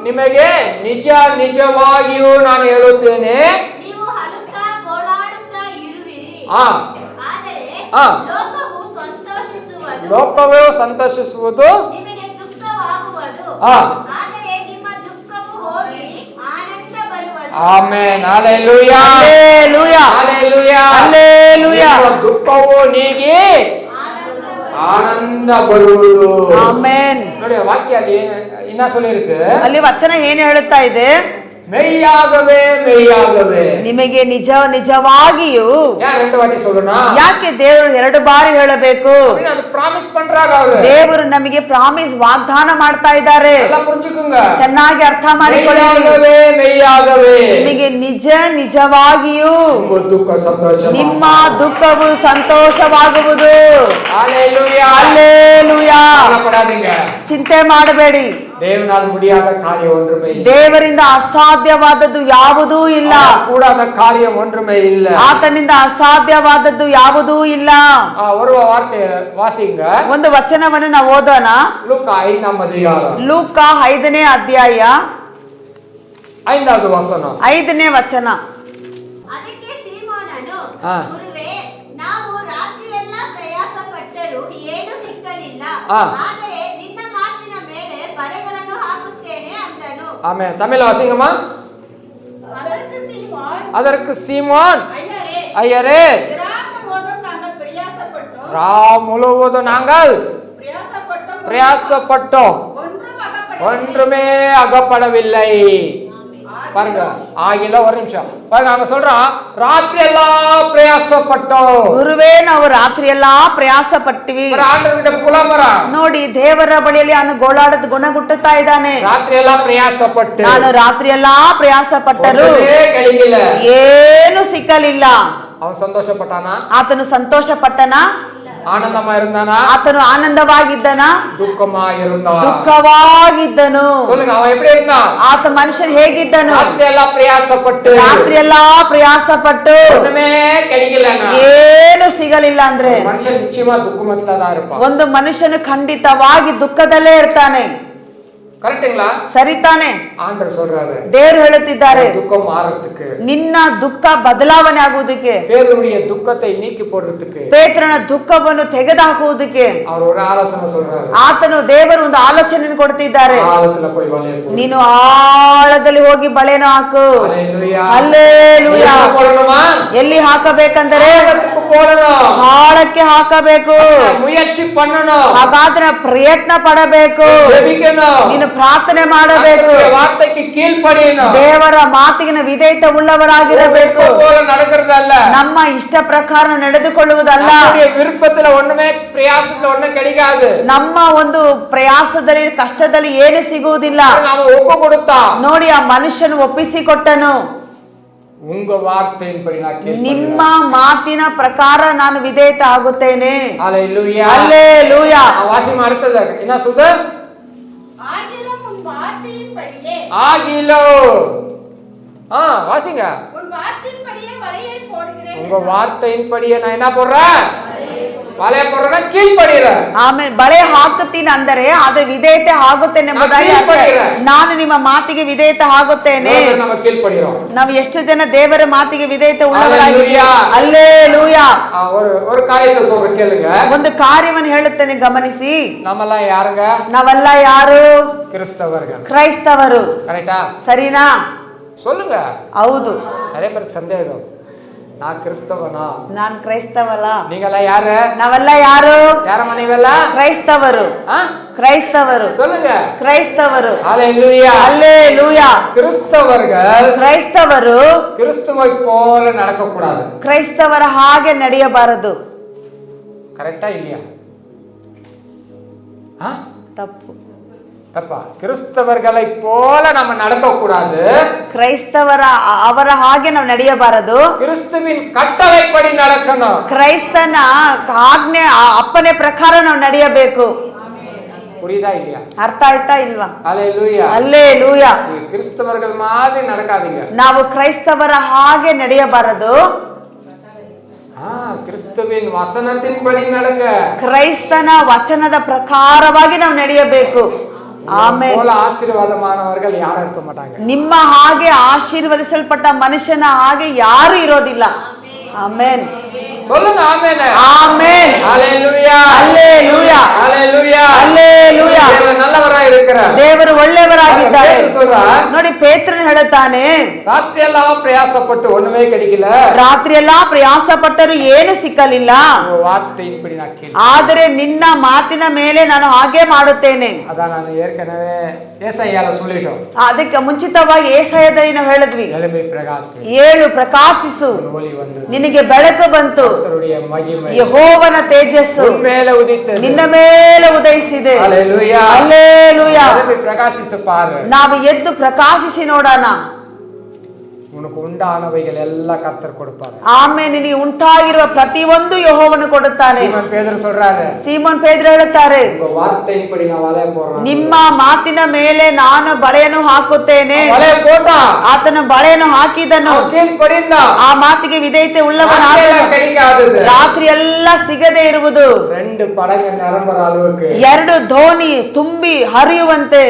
ನಿಮಗೆ ನಿಜ ನಿಜವಾಗಿಯೂ ನಾನು ಹೇಳುತ್ತೇನೆ, ನೀವು ಅಳುತ್ತಾ ಗೋಳಾಡುತ್ತಾ ಇರುವಿರಿ, ಆದರೆ ಲೋಕವೇ ಸಂತೋಷಿಸುವುದು, ನಿಮಗೆ ದುಃಖವಾಗುವುದು, ಆದರೆ ನಿಮ್ಮ ದುಃಖವು ಹೋಗಿ ಆನಂದ ಬರುವುದು. Amen. Hallelujah. Hallelujah. Hallelujah. Hallelujah. ದುಃಖವು ನೀಗಿ ಆನಂದ ಬರುವುದು. ಆಮೆನ್. ನೋಡಿ ವಾಕ್ಯ ಅಲ್ಲಿ ಇನ್ನ சொல்லிருக்கு, ಅಲ್ಲಿ ವಚನ ಏನು ಹೇಳುತ್ತಾ ಇದೆ? மெய்யாகவே மெய்யாகவே, ನಿಮಗೆ ನಿಜ ನಿಜವಾಗಿಯೂ. ரெண்டு வாட்டி சொல்லணும். ಯಾಕೆ ದೇವರು ಎರಡು ಬಾರಿ ಹೇಳಬೇಕು? ಅದು ಪ್ರಾಮಿಸ್ பண்றாங்க ಅವರು. ದೇವರು ನಮಗೆ ಪ್ರಾಮಿಸ್ ವಾಗ್ದಾನ ಮಾಡ್ತಾ ಇದ್ದಾರೆ. ಎಲ್ಲ ಪುಂಜಿಕುಂಗ ಚೆನ್ನಾಗಿ ಅರ್ಥ ಮಾಡಿಕೊಳ್ಳಿ. மெய்யாகவே மெய்யாகவே, ನಿಮಗೆ ನಿಜ ನಿಜವಾಗಿಯೂ ದುಃಖ ಸಂತೋಷ, ನಿಮ್ಮ ದುಃಖವು ಸಂತೋಷವಾಗುವುದು. ಹಲ್ಲೆಲೂಯಾ. ಹಲ್ಲೆಲೂಯಾ. ಕವಲೆಪಡಾದೀங்க, ಚಿಂತೆ ಮಾಡಬೇಡಿ. ದೇವனால் முடியாத காரியம் ஒன்றுமே இல்லை. ದೇವರಿಂದ ಅಸಾಧ್ಯವಾದದ್ದು ಯಾವುದೂ ಇಲ್ಲ. ಕೂಡಾದ ಕಾರ್ಯ ஒன்றுமே ಇಲ್ಲ. ಆತನಿಂದ ಅಸಾಧ್ಯವಾದದ್ದು ಯಾವುದೂ ಇಲ್ಲ. ஒரு வார்த்தை வாசிங்க. ಒಂದು ವಚನವನ್ನು ನಾವು ಓದೋಣ. ಲೂಕ 5ನೇ ಅಧಿಕಾರ, ಲೂಕ 5ನೇ ಅಧ್ಯಾಯ 5ನೇ ವಚನ, 5ನೇ ವಚನ. ಅದಕ್ಕೆ ಸೀಮೋನನು, ಗುರುವೇ, ನಾವು ರಾತ್ರಿಯೆಲ್ಲ ಪ್ರಯಾಸ ಪಟ್ಟರೂ ಏನು ಸಿಕ್ಕಲಿಲ್ಲ, ಆದರೆ ನಿನ್ನ ಮಾತಿನ ಮೇಲೆ ಬಲೆಗಳನ್ನು ಹಾಕುತ್ತೇನೆ ಅಂದನು. ಆಮೆನ್. ತಮಿಳು ವಾಸಿಂಗಮ್ಮ. அதற்கு சீமோன், ஐயரே, ராம் முழுவதும் நாங்கள் பிரயாசப்பட்டோம், ஒன்றுமே அகப்படவில்லை, பாருங்க ஆகில ஒரு நிமிஷம் பாருங்க அங்க சொல்றான் ராத்திரி எல்லாம் பிரயாசப்பட்டோம் ಗುರುವೇ ನಾವು ರಾತ್ರಿ ಎಲ್ಲಾ ಪ್ರಯಾಸ ಪಟ್ಟಿವಿ ಆಂಡ್ರಗಿட்ட புலம்பற ನೋಡಿ ದೇವರ ಬಳಿಯಲ್ಲಿ ಅವನು ಗೋಳಾಡದ ಗುಣಗುಟ್ಟುತ್ತಾ ಇದ್ದಾನೆ ರಾತ್ರಿ ಎಲ್ಲ ಪ್ರಯಾಸಪಟ್ಟು ನಾನು ರಾತ್ರಿ ಎಲ್ಲಾ ಪ್ರಯಾಸ ಪಟ್ಟರು ಏನು ಸಿಕ್ಕಲಿಲ್ಲ ಅವನು ಸಂತೋಷ ಪಟ್ಟಾನ ಆತನು ಸಂತೋಷ ಪಟ್ಟನ ಆನಂದಮಯ இருந்தானா ಆತನು ಆನಂದವಾಗಿದ್ದನ ದುಃಖವಾಗಿರುತ್ತಾನ ದುಃಖವಾಗಿದ್ದನು சொல்லுங்க அவன் எப்படி இருந்தான் ಆತ ಮನುಷ್ಯನು ಹೇಗಿದ್ದನು ರಾತ್ರಿ ಎಲ್ಲ ಪ್ರಯಾಸಪಟ್ಟು ರಾತ್ರಿ ಎಲ್ಲಾ ಪ್ರಯಾಸ ಪಟ್ಟು ஒண்ணுமே கிடைக்கலனா ಏನು ಸಿಗಲಿಲ್ಲ ಅಂದ್ರೆ ಮನುಷ್ಯ ನಿಶ್ಚಯமா ದುಃಖಮತ್ತಲா தான் இருப்பான் ಒಂದು ಮನುಷ್ಯನು ಖಂಡಿತವಾಗಿ ದುಃಖದಲ್ಲೇ ಇರ್ತಾನೆ ಕರೆಕ್ಟ್ங்களா ಸರಿತಾನೆ ಆಂಡ್ರ சொல்றாரு ದೇವರು ಹೇಳುತ್ತಿದ್ದಾರೆ ದುಃಖம் மாறதுக்கு ನಿನ್ನ ದುಃಖ ಬದಲಾವಣೆ ಆಗುವುದಕ್ಕೆ பேதுருடைய துக்கத்தை நீக்கி போடுறதுக்கு ಪೇತ್ರನ ದುಃಖವನ್ನು ತೆಗೆದುಹಾಕುವುದಕ್ಕೆ அவர் ஒரு ஆலோசனை சொல்றாரு ಆತನು ದೇವರು ಒಂದು ಆಲೋಚನೆಯನ್ನು ಕೊಡ್ತಿದ್ದಾರೆ ஆழத்துல போய் வலைய போடு ನೀನು ಆಳದಲ್ಲಿ ಹೋಗಿ ಬಲೆಯನ್ನು ಹಾಕು ஹalleluya ಹಲ್ಲೆಲೂಯಾ போடணுமா ಎಲ್ಲಿ ಹಾಕಬೇಕಂದರೆ ஆழத்துக்கு போடணும் ಆಳಕ್ಕೆ ಹಾಕಬೇಕು முயற்சி பண்ணணும் ಹಾಗಾದ್ರೆ ಪ್ರಯತ್ನ ಪಡಬೇಕು ஜெபிக்கணும் ನೀನು ಪ್ರಾರ್ಥನೆ ಮಾಡಬೇಕು வார்த்தைக்கு கீழ்ப்படியணும் ದೇವರ ಮಾತಿಗೆ ವಿಧೇಯತೆ ಉಳ್ಳವರಾಗಿರಬೇಕು போல நடக்கிறதல்ல ನಮ್ಮ ಇಷ್ಟ ಪ್ರಕಾರ ನಡೆದುಕೊಳ್ಳುವುದಲ್ಲ நம்முடைய விருப்பத்துல ஒண்ணுமே பிரயாசத்துல ஒண்ணும் கிடைக்காது ನಮ್ಮ ಒಂದು ಪ್ರಯಾಸದಲ್ಲಿ ಕಷ್ಟದಲ್ಲಿ ಏನು ಸಿಗುವುದಿಲ್ಲ நாம ஒப்பு கொடுத்தா ನೋಡಿ ಆ ಮನುಷ್ಯನು ಒಪ್ಪಿಸಿಕೊಟ್ಟನು உங்க வார்த்தையின்படி நான் கேட்பேன் ನಿಮ್ಮ ಮಾತಿನ ಪ್ರಕಾರ ನಾನು ವಿಧೇಯತೆ ಆಗುತ್ತೇನೆ ஹalleluya ಹಲ್ಲೆಲೂಯಾ வாசி அடுத்தது என்ன சொல்லுது ஆகிலும் உன் வார்த்தையின்படியே ஆகிலோ வாசிங்க உன் வார்த்தையின்படியே வலையை போடுகிறேன் உங்க வார்த்தையின்படியே நான் என்ன போடுறேன் வலைய போடுறேன்னா கீழ்ப்படிறேன் ಆಮೇಲೆ ಬಲೆ ಹಾಕುತ್ತೀನಿ ಅಂದರೆ ಅದು ವಿಧೇಯತೆ ಆಗುತ್ತೇನೆ ಎಂಬುದಾಗಿ ನಾನು ನಿಮ್ಮ ಮಾತಿಗೆ ವಿಧೇಯತೆ ಆಗುತ್ತೇನೆ நம்ம கீழ்ப்படிறோம் ನಾವು ಎಷ್ಟು ಜನ ದೇವರ ಮಾತಿಗೆ ವಿಧೇಯತೆ ಉಳ್ಳವರಾಗಿದ್ದೀವಿ ಹಲ್ಲೆಲೂಯಾ ஒரு காரியத்தை சொல்றேன் கேளுங்க ಒಂದು ಕಾರ್ಯವನ್ನು ಹೇಳುತ್ತೇನೆ ಗಮನಿಸಿ நம்மலாம் யாருங்க ನಾವೆಲ್ಲ ಯಾರು கிறிஸ்தவர்கள் ಕ್ರೈಸ್ತವರು கரெக்ட்டா ಸರಿನಾ சொல்லுங்க ಹೌದು நிறைய பேருக்கு சந்தேகம் நான் கிறிஸ்தவனா ನಾನ್ ಕ್ರೈಸ್ತವಲ್ಲ நீங்கலாம் யாரு ನಾವೆಲ್ಲ ಯಾರು யாரம்மா நீங்கலாம் ಕ್ರೈಸ್ತವರು ಕ್ರೈಸ್ತವರು சொல்லுங்க ಕ್ರೈಸ್ತವರು ஹalleluya ಹಲ್ಲೆಲೂಯಾ கிறிஸ்தவர்கள் ಕ್ರೈಸ್ತವರು கிறிஸ்துவை போல நடக்க கூடாது ಕ್ರೈಸ್ತವರ ಹಾಗೆ ನಡೆಯಬಾರದು கரெக்ட்டா இல்லையா ತಪ್ಪು தப்பா கிறிஸ்தவர்களை போல நம்ம நடக்க கூடாது ಕ್ರೈಸ್ತವರ ಅವರ ಹಾಗೆ ನಾವು ನಡೆಯಬಾರದು கிறிஸ்துவின் கட்டளைப்படி நடக்கணும் ಕ್ರೈಸ್ತನ ಆಜ್ಞೆ ಅಪ್ಪನೆ ಪ್ರಕಾರ ನಾವು ನಡೆಯಬೇಕು புரியுதா இல்லையா ಅರ್ಥ ಆಯ್ತಾ ಇಲ್ವಾ ஹalleluya ಹಲ್ಲೆಲೂಯಾ கிறிஸ்தவர்கள் மாதிரி நடக்காதீங்க ನಾವು ಕ್ರೈಸ್ತವರ ಹಾಗೆ ನಡೆಯಬಾರದು கிறிஸ்துவின் வசனத்தின்படி நடங்க ಕ್ರೈಸ್ತನ ವಚನದ ಪ್ರಕಾರವಾಗಿ ನಾವು ನಡೆಯಬೇಕು ಆಮೇಲೆ போல ஆசீர்வாதமானவர்கள் யாரும் இருக்க மாட்டாங்க ನಿಮ್ಮ ಹಾಗೆ ಆಶೀರ್ವದಿಸಲ್ಪಟ್ಟ ಮನುಷ್ಯನ ಹಾಗೆ ಯಾರು ಇರೋದಿಲ್ಲ ಆಮೆನ್ சொல்லுங்க ஆமென் ಆಮೆನ್ ஹalleluya ಹಲ್ಲೆಲೂಯಾ ஹalleluya ಹಲ್ಲೆಲೂಯಾ ದೇವರು நல்லவராய் இருக்கிறார் ದೇವರು ಒಳ್ಳೆಯವರಾಗಿದ್ದಾರೆ ನೋಡಿ ಪೇತ್ರನು ಹೇಳುತ್ತಾನೆ ರಾತ್ರಿ ಎಲ್ಲ ಪ್ರಯಾಸಪಟ್ಟು ஒண்ணுமே கிடைக்கல ರಾತ್ರಿ ಎಲ್ಲಾ ಪ್ರಯಾಸ ಪಟ್ಟರು ಏನು ಸಿಕ್ಕಲಿಲ್ಲ வார்த்தையின்படி நான் கேட்டேன் ಆದರೆ ನಿನ್ನ ಮಾತಿನ ಮೇಲೆ ನಾನು ಹಾಗೆ ಮಾಡುತ್ತೇನೆ அதான் நான் ஏற்கனவே ஏசாயால சொல்லிட்டோம் ಅದಕ್ಕೆ ಮುಂಚಿತವಾಗಿ ಏಸಾಯದಲ್ಲಿ ನಾವು ಹೇಳಿದ್ವಿ எழும்பி பிரகாசி ಏಳು ಪ್ರಕಾಶಿಸು ஒளி வந்தது ನಿನಗೆ ಬೆಳಕು ಬಂತು கர்த்தருடைய மகிமை ಯೆಹೋವನ ತೇಜಸ್ಸು உன் மேல உதித்தது ನಿನ್ನ ಮೇಲೆ ಉದಯಿಸಿದೆ ஹalleluya ಹಲ್ಲೆಲೂಯಾ எழும்பி பிரகாசித்து பாரு ನಾವು ಎದ್ದು ಪ್ರಕಾಶಿಸಿ ನೋಡೋಣ உனக்கு உண்டானவைகள் எல்லாம் கர்த்தர் கொடுப்பார் ಆಮೇಲೆ ನಿನಗೆ ಉಂಟಾಗಿರುವ ಪ್ರತಿಯೊಂದು ಯೆಹೋವನು ಕೊಡುತ್ತಾನೆ சீமோன் பேதுரு சொல்றாரு ಸೀಮೋನ್ ಪೇತ್ರ ಹೇಳುತ್ತಾರೆ உங்க வார்த்தையின்படி நான் வலைய போடுறேன் ನಿಮ್ಮ ಮಾತಿನ ಮೇಲೆ ನಾನು ಬಳೆಯನ್ನು ಹಾಕುತ್ತೇನೆ வலைய போட்டான் ಆತನ ಬಳೆಯನ್ನು ಹಾಕಿದನು கீழ்ப்படிந்தான் ಆ ಮಾತಿಗೆ ವಿಧೇಯತೆ ಉಳ್ಳವನಾದನು கிடைக்காதது ರಾತ್ರಿ ಎಲ್ಲ ಸಿಗದೆ ಇರುವುದು 2 படகு நிரம்புற அளவுக்கு 2 ದೋಣಿ ತುಂಬಿ ಹರಿಯುವಂತೆ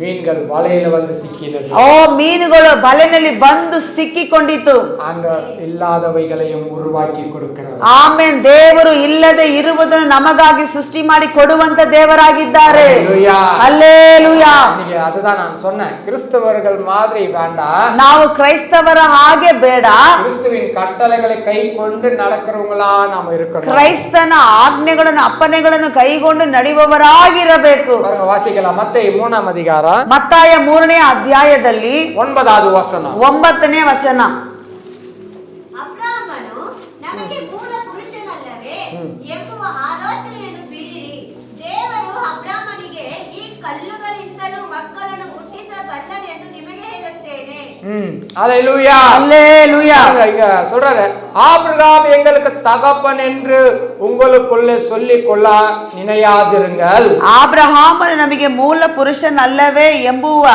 மீன்கள் வலையில வந்து சிக்கினது ಮೀನುಗಳು ಬಲೆನಲ್ಲಿ ಬಂದು ಸಿಕ್ಕಿಕೊಂಡಿತು அந்த இல்லாதவைகளையும் உருவாக்கಿ கொடுக்கிறார் ಆಮೇಲೆ ದೇವರು ಇಲ್ಲದೆ ಇರುವುದನ್ನು ನಮಗಾಗಿ ಸೃಷ್ಟಿ ಮಾಡಿ ಕೊಡುವಂತ ದೇವರಾಗಿದ್ದಾರೆ ஹalleluya ಹಲ್ಲೆಲೂಯಾ இன்னைக்கு அதுதான் நான் சொன்னேன், கிறிஸ்தவர்கள் மாதிரி வேண்டாம், ನಾವು ಕ್ರೈಸ್ತವರ ಹಾಗೆ ಬೇಡ, கிறிஸ்துவின் கட்டளைகளை கை கொண்டு நடக்கிறவங்களா நாம இருக்கணும். ಕ್ರೈಸ್ತನ ಆಜ್ಞೆಗಳನ್ನು ಅಪ್ಪಣೆಗಳನ್ನು ಕೈಗೊಂಡು ನಡೆಯುವವರಾಗಿರಬೇಕು. பாருங்க, வாசிக்கலாம். மத்தேயு 3ஆம் அதிகாரம் ಮತ್ತಾಯ 3ನೇ ಅಧ್ಯಾಯದಲ್ಲಿ 9வது வசனம். 9ನೇ ವಚನ. ಅಬ್ರಾಮನು ನಮಗೆ ಮೂಲ ಪುರುಷನಲ್ಲವೇ ಎಂಬುವ ಆಲೋಚನೆಯನ್ನು ಬಿಡಿರಿ. ದೇವರು ಅಬ್ರಾಮನಿಗೆ ಈ ಕಲ್ಲುಗಳಿಂದಲೂ ಮಕ್ಕಳನ್ನು ಹುಟ್ಟಿಸಬಲ್ಲನೆಂದು ನಿಮಗೆ ಹೇಳುತ್ತೇನೆ. அல்லேலூயா. அல்லேலூயா. இங்க சொல்றாரு, ஆபிரகாம் எங்களுக்கு தகப்பன் என்று உங்களுக்குள்ளே சொல்லிக் கொள்ள நினையாதிருங்கள். ಆಬ್ರಹಾಮನು ನಮಗೆ ಮೂಲ ಪುರುಷನಲ್ಲವೇ ಎಂಬುವ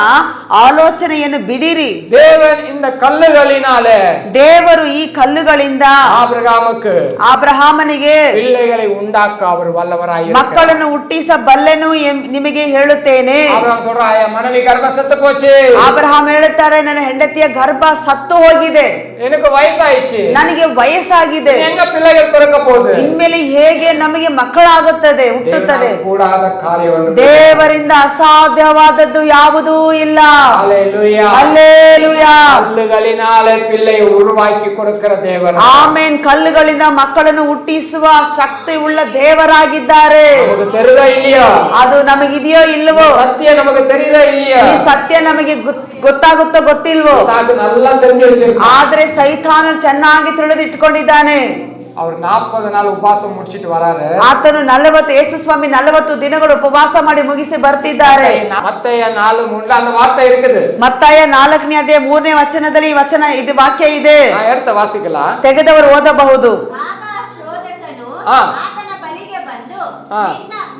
ಆಲೋಚನೆಯನ್ನು ಬಿಡಿರಿ. தேவன் இந்த கல்லுகளினாலே, ದೇವರು ಈ ಕಲ್ಲುಗಳಿಂದ ஆபிரகாமுக்கு ಅಬ್ರಹಾಮನಿಗೆ பிள்ளைகளை உண்டாக்க அவர் வல்லவராயிருக்கிறார். ಮಕ್ಕಳನ್ನು ಹುಟ್ಟಿಸಬಲ್ಲೆನು ನಿಮಗೆ ಹೇಳುತ್ತೇನೆ. ஆபிரகாம் சொல்றா, என் மனைவி கர்ப்பம் செத்து போச்சு, ಅಬ್ರಹಾಂ ಹೇಳುತ್ತಾರೆ, ನನ್ನ ಹೆಂಡತಿಯ ಗರ್ಭ ಸತ್ತು ಹೋಗಿದೆ, எனக்கு ವಯಸ್ಸಾயிடுச்சு, ನನಗೆ ವಯಸ್ಸಾಗಿದೆ, எங்க பிள்ளைகள் பிறக்க போகுது, ಇನ್ಮೇಲೆ ಹೇಗೆ ನಮಗೆ ಮಕ್ಕಳಾಗುತ್ತದೆ, ಹುಟ್ಟುತ್ತದೆ? கூடாத காரியம் ದೇವರಿಂದ ಅಸಾಧ್ಯವಾದದ್ದು ಯಾವುದೂ ಇಲ್ಲ. அல்லேலூயா. அல்லேಲೂಯಾ. கல்லுகளினாலே பிள்ளை உருவாக்கி கொடுக்கிற தேவன். ಆಮೆನ್. ಕಲ್ಲುಗಳಿಂದ ಮಕ್ಕಳನ್ನು ಹುಟ್ಟಿಸುವ ಶಕ್ತಿ ಉಳ್ಳ ದೇವರಾಗಿದ್ದಾರೆ. நமக்கு தெரியுதா இல்லையா? ಅದು ನಮಗಿದೆಯೋ ಇಲ್ವೋ? சத்தியம் நமக்கு தெரியுதா இல்லையா? ಈ ಸತ್ಯ ನಮಗೆ ಗೊತ್ತಾಗುತ್ತೋ ಗೊತ್ತಿಲ್ವೋ? சாசு நல்லா தெரிஞ்சு வச்சிருக்கான். ಆದ್ರೆ ಸೈತಾನ ಚೆನ್ನಾಗಿ ತಿಳಿದಿಟ್ಕೊಂಡಿದ್ದಾನೆ. அவர் 40 நாள் உபவாசம் முடிச்சிட்டு வராரு. ಆತನು 40 ಯೇಸು ಸ್ವಾಮಿ 40 ದಿನಗಳು ಉಪವಾಸ ಮಾಡಿ ಮುಗಿಸಿ ಬರ್ತಿದ್ದಾರೆ. மத்தேய 4:3 அந்த வார்த்தை இருக்குது. ಮತ್ತಾಯ 4ನೇ ಅಧ್ಯಾಯ 3ನೇ ವಚನದಲ್ಲಿ ಈ ವಚನ ಇದು ವಾಕ್ಯ ಇದೆ. நான் எடுத்து வாசிக்கலாம். ತೆಗೆದವರು ಓದಬಹುದು. ಆಗ ಶೋಧಕನು ಆ. ಆತನ ಬಳಿಗೆ ಬಂದು, ಆ.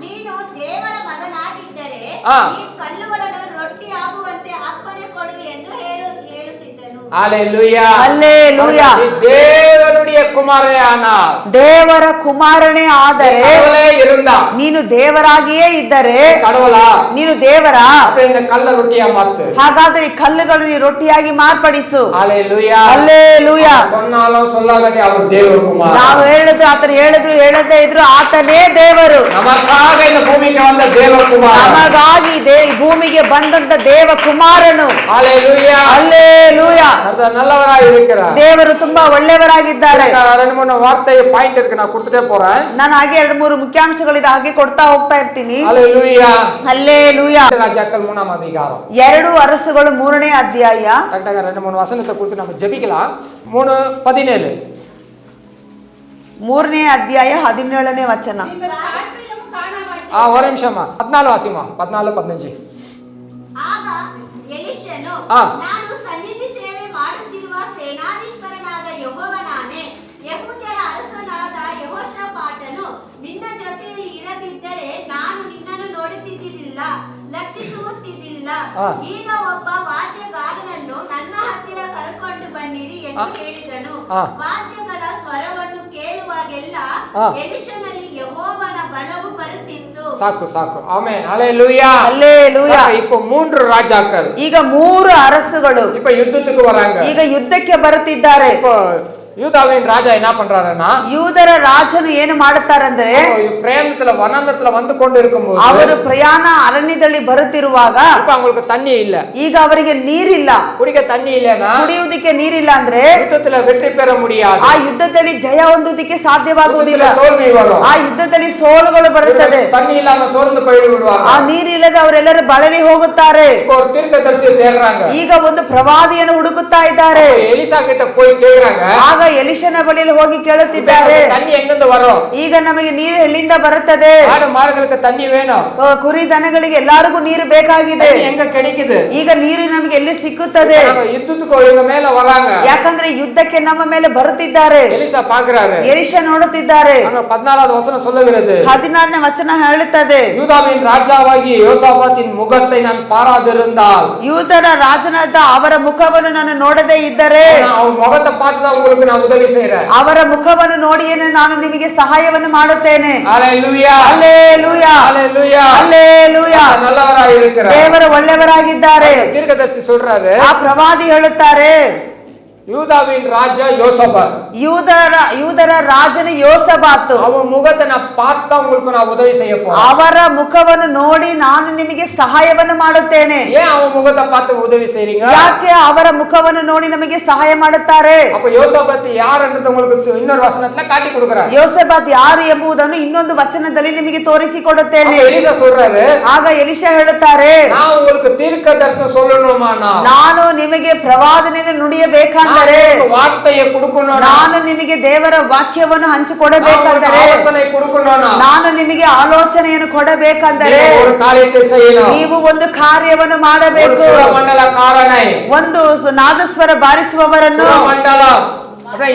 ನೀನು ದೇವರ ಮಗನಾಗಿದ್ದರೆ ಆ. ಈ ಕಲ್ಲುಗಳನ್ನು ರೊಟ್ಟಿ ಆಗುವಂತೆ ಅಪ್ಪಣೆ ಕೊಡು ಎಂದು ಹೇಳುತ್ತಿದ್ದನು. அல்லேலூயா. அல்லேலூயா. தேவனுடைய குமாரனே ஆனார், ದೇವರ ಕುಮಾರನೇ ಆದರೆ, கடவுளே இருந்தா, ನೀನು ದೇವರಾಗಿಯೇ ಇದ್ದರೆ, கடவுளா ನೀನು ದೇವರ, அப்ப இந்த கல்ல ரொட்டியா மாத்து. ಹಾಗಾದ್ರೆ ಈ ಕಲ್ಲುಗಳನ್ನು ನೀ ರೊಟ್ಟಿಯಾಗಿ ಮಾರ್ಪಡಿಸು. அல்லேலூயா. அல்லேಲೂಯಾ. சொன்னாலும் சொல்லாதடி அவர் தேவகுமார். ನಾವು ಹೇಳಿದ್ರು ಆತನು ಹೇಳಿದ್ರು ಹೇಳದೇ ಇದ್ರು ಆತನೇ ದೇವರು. நமக்காக இந்த பூமிக்கு வந்த தேவகுமார், ನಮಗಾಗಿ ಈ ಭೂಮಿಗೆ ಬಂದಂತ ದೇವ ಕುಮಾರನು. அல்லேலூயா. அல்லேலೂಯಾ. அது நல்லவராய் இருக்கிறார். ದೇವರು ತುಂಬಾ ಒಳ್ಳೆಯವರಾಗಿದ್ದಾರೆ. 2-3 வார்த்தை பாயிண்ட் இருக்கு, நான் கொடுத்துட்டே போறேன். ನಾನು ಹಾಗೆ 2-3 ಮುಖ್ಯಾಂಶಗಳಿದೆ, ಹಾಗೆ ಕೊಡ್ತಾ ಹೋಗ್ತಾ ಇರ್ತೀನಿ. அல்லேலூயா. அல்லேலೂಯಾ. ராஜாக்கள் 3ஆம் அதிகாரம் 2 ಅರಸುಗಳು 3ನೇ ಅಧ್ಯಾಯ. கரெக்டாக 2-3 வசனத்தை கொடுத்து நம்ம ஜெபிக்கலாம். 3:17. 3ನೇ ಅಧ್ಯಾಯ 17ನೇ ವಚನ. ನಿಮ್ಮ ರಾತ್ರಿಯನ್ನು ಕಾಣಮಾಡಿ. ஒரு நிமிஷமா 14 வாசிமா. 14-15. ಆಗ ಎಲಿಷನು, ಆ. ನಾನು ಸನ್ನಿಧಿ ಸೇವೆ ಮಾಡುತ್ತಿರುವ ಸೇನಾಧೀಶ್ವರನಾದ ಯೆಹೋವನಾನೇ, ಯೆಹೂದ್ಯರ ಅರಸನಾದ ಯೆಹೋಷಾಫಾಟನು ನಿನ್ನ ಜೊತೆಯಲ್ಲಿ ಇರದಿದ್ದರೆ ನಾನು ನಿನ್ನನ್ನು ನೋಡುತ್ತಿದ್ದಿಲ್ಲ, ಲಕ್ಷಿಸುತ್ತಿದ್ದಿಲ್ಲ. ಆ. ಈಗ ಒಬ್ಬ ವಾದ್ಯಗಾರನನ್ನು ನನ್ನ ಹತ್ತಿರ ಕರೆಕೊಂಡು ಬನ್ನಿರಿ ಎಂದು ಹೇಳಿದನು. ಆ. ವಾದ್ಯಗಳ ಸ್ವರವನ್ನು ಕೇಳುವಾಗೆಲ್ಲ ಆ. ಎಲಿಷನಲ್ಲಿ ಯೆಹೋವನ ಬಲವು ಬರುತ್ತಿತ್ತು. ಸಾಕು ಸಾಕು. ಆಮೆನ್. அல்லேலூயா. அல்லேலூயா. இப்போ 3 ராஜாக்கள் ಈಗ 3 ಅರಸುಗಳು இப்ப யுத்தத்துக்கு வராங்க. ಈಗ ಯುದ್ಧಕ್ಕೆ ಬರುತ್ತಿದ್ದಾರೆ. இப்போ யூதாவின் ராஜா என்ன பண்றாருன்னா, ಯೂದರ ರಾಜನು ಏನು ಮಾಡುತ್ತಾರಂದ್ರೆ, பிரயாணத்துல வனாந்தரத்துல வந்து கொண்டு இருக்கும்போது ಅವರು ಪ್ರಯಾಣ ಅರಣ್ಯದಲ್ಲಿ ಬರುತ್ತಿರುವಾಗ இப்ப அவங்களுக்கு தண்ணி இல்ல, ಈಗ ಅವರಿಗೆ ನೀರಿಲ್ಲ, குடிக்க தண்ணி இல்லைன்னா ಕುಡಿಯುವುದಕ್ಕೆ ನೀರಿಲ್ಲ ಅಂದ್ರೆ யுத்தத்துல வெற்றி பெற முடியாது. ಆ ಯುದ್ಧದಲ್ಲಿ ಜಯ ಹೊಂದುವುದಕ್ಕೆ ಸಾಧ್ಯವಾಗುವುದಿಲ್ಲ. யுத்தத்துல தோல்வி வரும். ಆ ಯುದ್ಧದಲ್ಲಿ ಸೋಲುಗಳು ಬರುತ್ತದೆ. தண்ணி இல்லாம சோர்ந்து போய் விடுவாங்க. ಆ ನೀರಿಲ್ಲದೆ ಅವರೆಲ್ಲರೂ ಬಳಲಿ ಹೋಗುತ್ತಾರೆ. இப்போ ஒரு தீர்க்கதரிசி தேடுறாங்க. ಈಗ ಒಂದು ಪ್ರವಾದಿಯನ್ನು ಹುಡುಕುತ್ತಾ ಇದ್ದಾರೆ. எலிசா கிட்ட போய் கேக்குறாங்க, ಆಗ ಎಲಿಷನ ಬಳಿಯಲ್ಲಿ ಹೋಗಿ ಕೇಳುತ್ತಿದ್ದಾರೆ, தண்ணி எங்கிருந்து வரும்? ಈಗ ನಮಗೆ ನೀರು ಎಲ್ಲಿಂದ ಬರುತ್ತದೆ? ஆடு மாடுகளுக்கு தண்ணி வேணும், ಕುರಿ ದನಗಳಿಗೆ ಎಲ್ಲರಿಗೂ ನೀರು ಬೇಕಾಗಿದೆ. தண்ணி எங்க கிடைக்குது? ಈಗ ನೀರು ನಮಗೆ ಎಲ್ಲಿ ಸಿಕ್ಕುತ್ತದೆ? யுத்தத்துக்கு இவங்க மேல வராங்க. ಯಾಕಂದ್ರೆ ಯುದ್ಧಕ್ಕೆ ನಮ್ಮ ಮೇಲೆ ಬರುತ್ತಿದ್ದಾರೆ. எலிசா பாக்குறாரு. ಎಲಿಷ ನೋಡುತ್ತಿದ್ದಾರೆ. அங்க 14வது வசனம் சொல்லுகிறது, 16ನೇ ವಚನ ಹೇಳುತ್ತದೆ, யூதாவின் ராஜாவாகிய யோசாபாத்தின் முகத்தை நான் பாராதிருந்தால், ಯೂದರ ರಾಜನಾದ ಅವರ ಮುಖವನ್ನು ನಾನು ನೋಡದೇ ಇದ್ದರೆ, அவன் முகத்தை பார்த்துதான் உங்களுக்கு நான் உதவி செய்றேன். ಅವರ ಮುಖವನ್ನು ನೋಡಿಯೇ ನಾನು ನಿಮಗೆ ಸಹಾಯವನ್ನು ಮಾಡುತ್ತೇನೆ. அல்லேலூயா. அல்லேலೂಯಾ. அல்லேலூயா. அல்லேಲೂಯಾ. நல்லவராய் இருக்கிறார். ದೇವರು ಒಳ್ಳೆಯವರಾಗಿದ್ದಾರೆ. தீர்க்கதரிசி சொல்றாரு, ಆ ಪ್ರವಾದಿ ಹೇಳುತ್ತಾರೆ, யூதாவின் ராஜா யோசபாத். யூதರ ರಾಜನ ಯೋಸಬಾತು. அவன் முகத்தை நான் பார்த்து தான் உங்களுக்கு நான் உதவி செய்ய போறேன். ಅವರ ಮುಖವನ್ನು ನೋಡಿ ನಾನು ನಿಮಗೆ ಸಹಾಯವನ್ನು ಮಾಡುತ್ತೇನೆ. ஏன் அவன் முகத்தை பார்த்து உதவி செய்றீங்க? ಯಾಕೆ ಅವರ ಮುಖವನ್ನು ನೋಡಿ ನಮಗೆ ಸಹಾಯ ಮಾಡುತ್ತಾರೆ? அப்ப யோசபாத் யாருன்றது உங்களுக்கு இன்னொரு வசனத்துல காட்டி கொடுக்கிறார். ಯೋಸಬಾತ್ ಯಾರು ಎಂಬುದನ್ನು ಇನ್ನೊಂದು ವಚನದಲ್ಲಿ ನಿಮಗೆ ತೋರಿಸಿಕೊಡುತ್ತೇನೆ. எலிசா சொல்றாரு, ಆಗ ಎಲಿಷಾ ಹೇಳುತ್ತಾರೆ, நான் உங்களுக்கு தீர்க்க தரிசனம் சொல்லணுமா? ನಾನು ನಿಮಗೆ ಪ್ರವಾದನೆಯನ್ನು ನುಡಿಯಬೇಕಾದರೆ, வார்த்தையை கொடுக்கணும், ನಾನು ನಿಮಗೆ ದೇವರ ವಾಕ್ಯವನ್ನು ಹಂಚಿಕೊಡಬೇಕಾದರೆ, ಆಲೋಚನೆ ಕೊಡணும், ನಾನು ನಿಮಗೆ ಆಲೋಚನೆಯನ್ನು ಕೊಡಬೇಕಾದರೆ ஒரு காரியத்தை செய்யணும். ನೀವು ಒಂದು ಕಾರ್ಯವನ್ನು ಮಾಡಬೇಕು. ಮಂಡಲಕಾರನೇ, ಒಂದು ನಾದಸ್ವರ ಬಾರಿಸುವವರನ್ನು, ಮಂಡಲ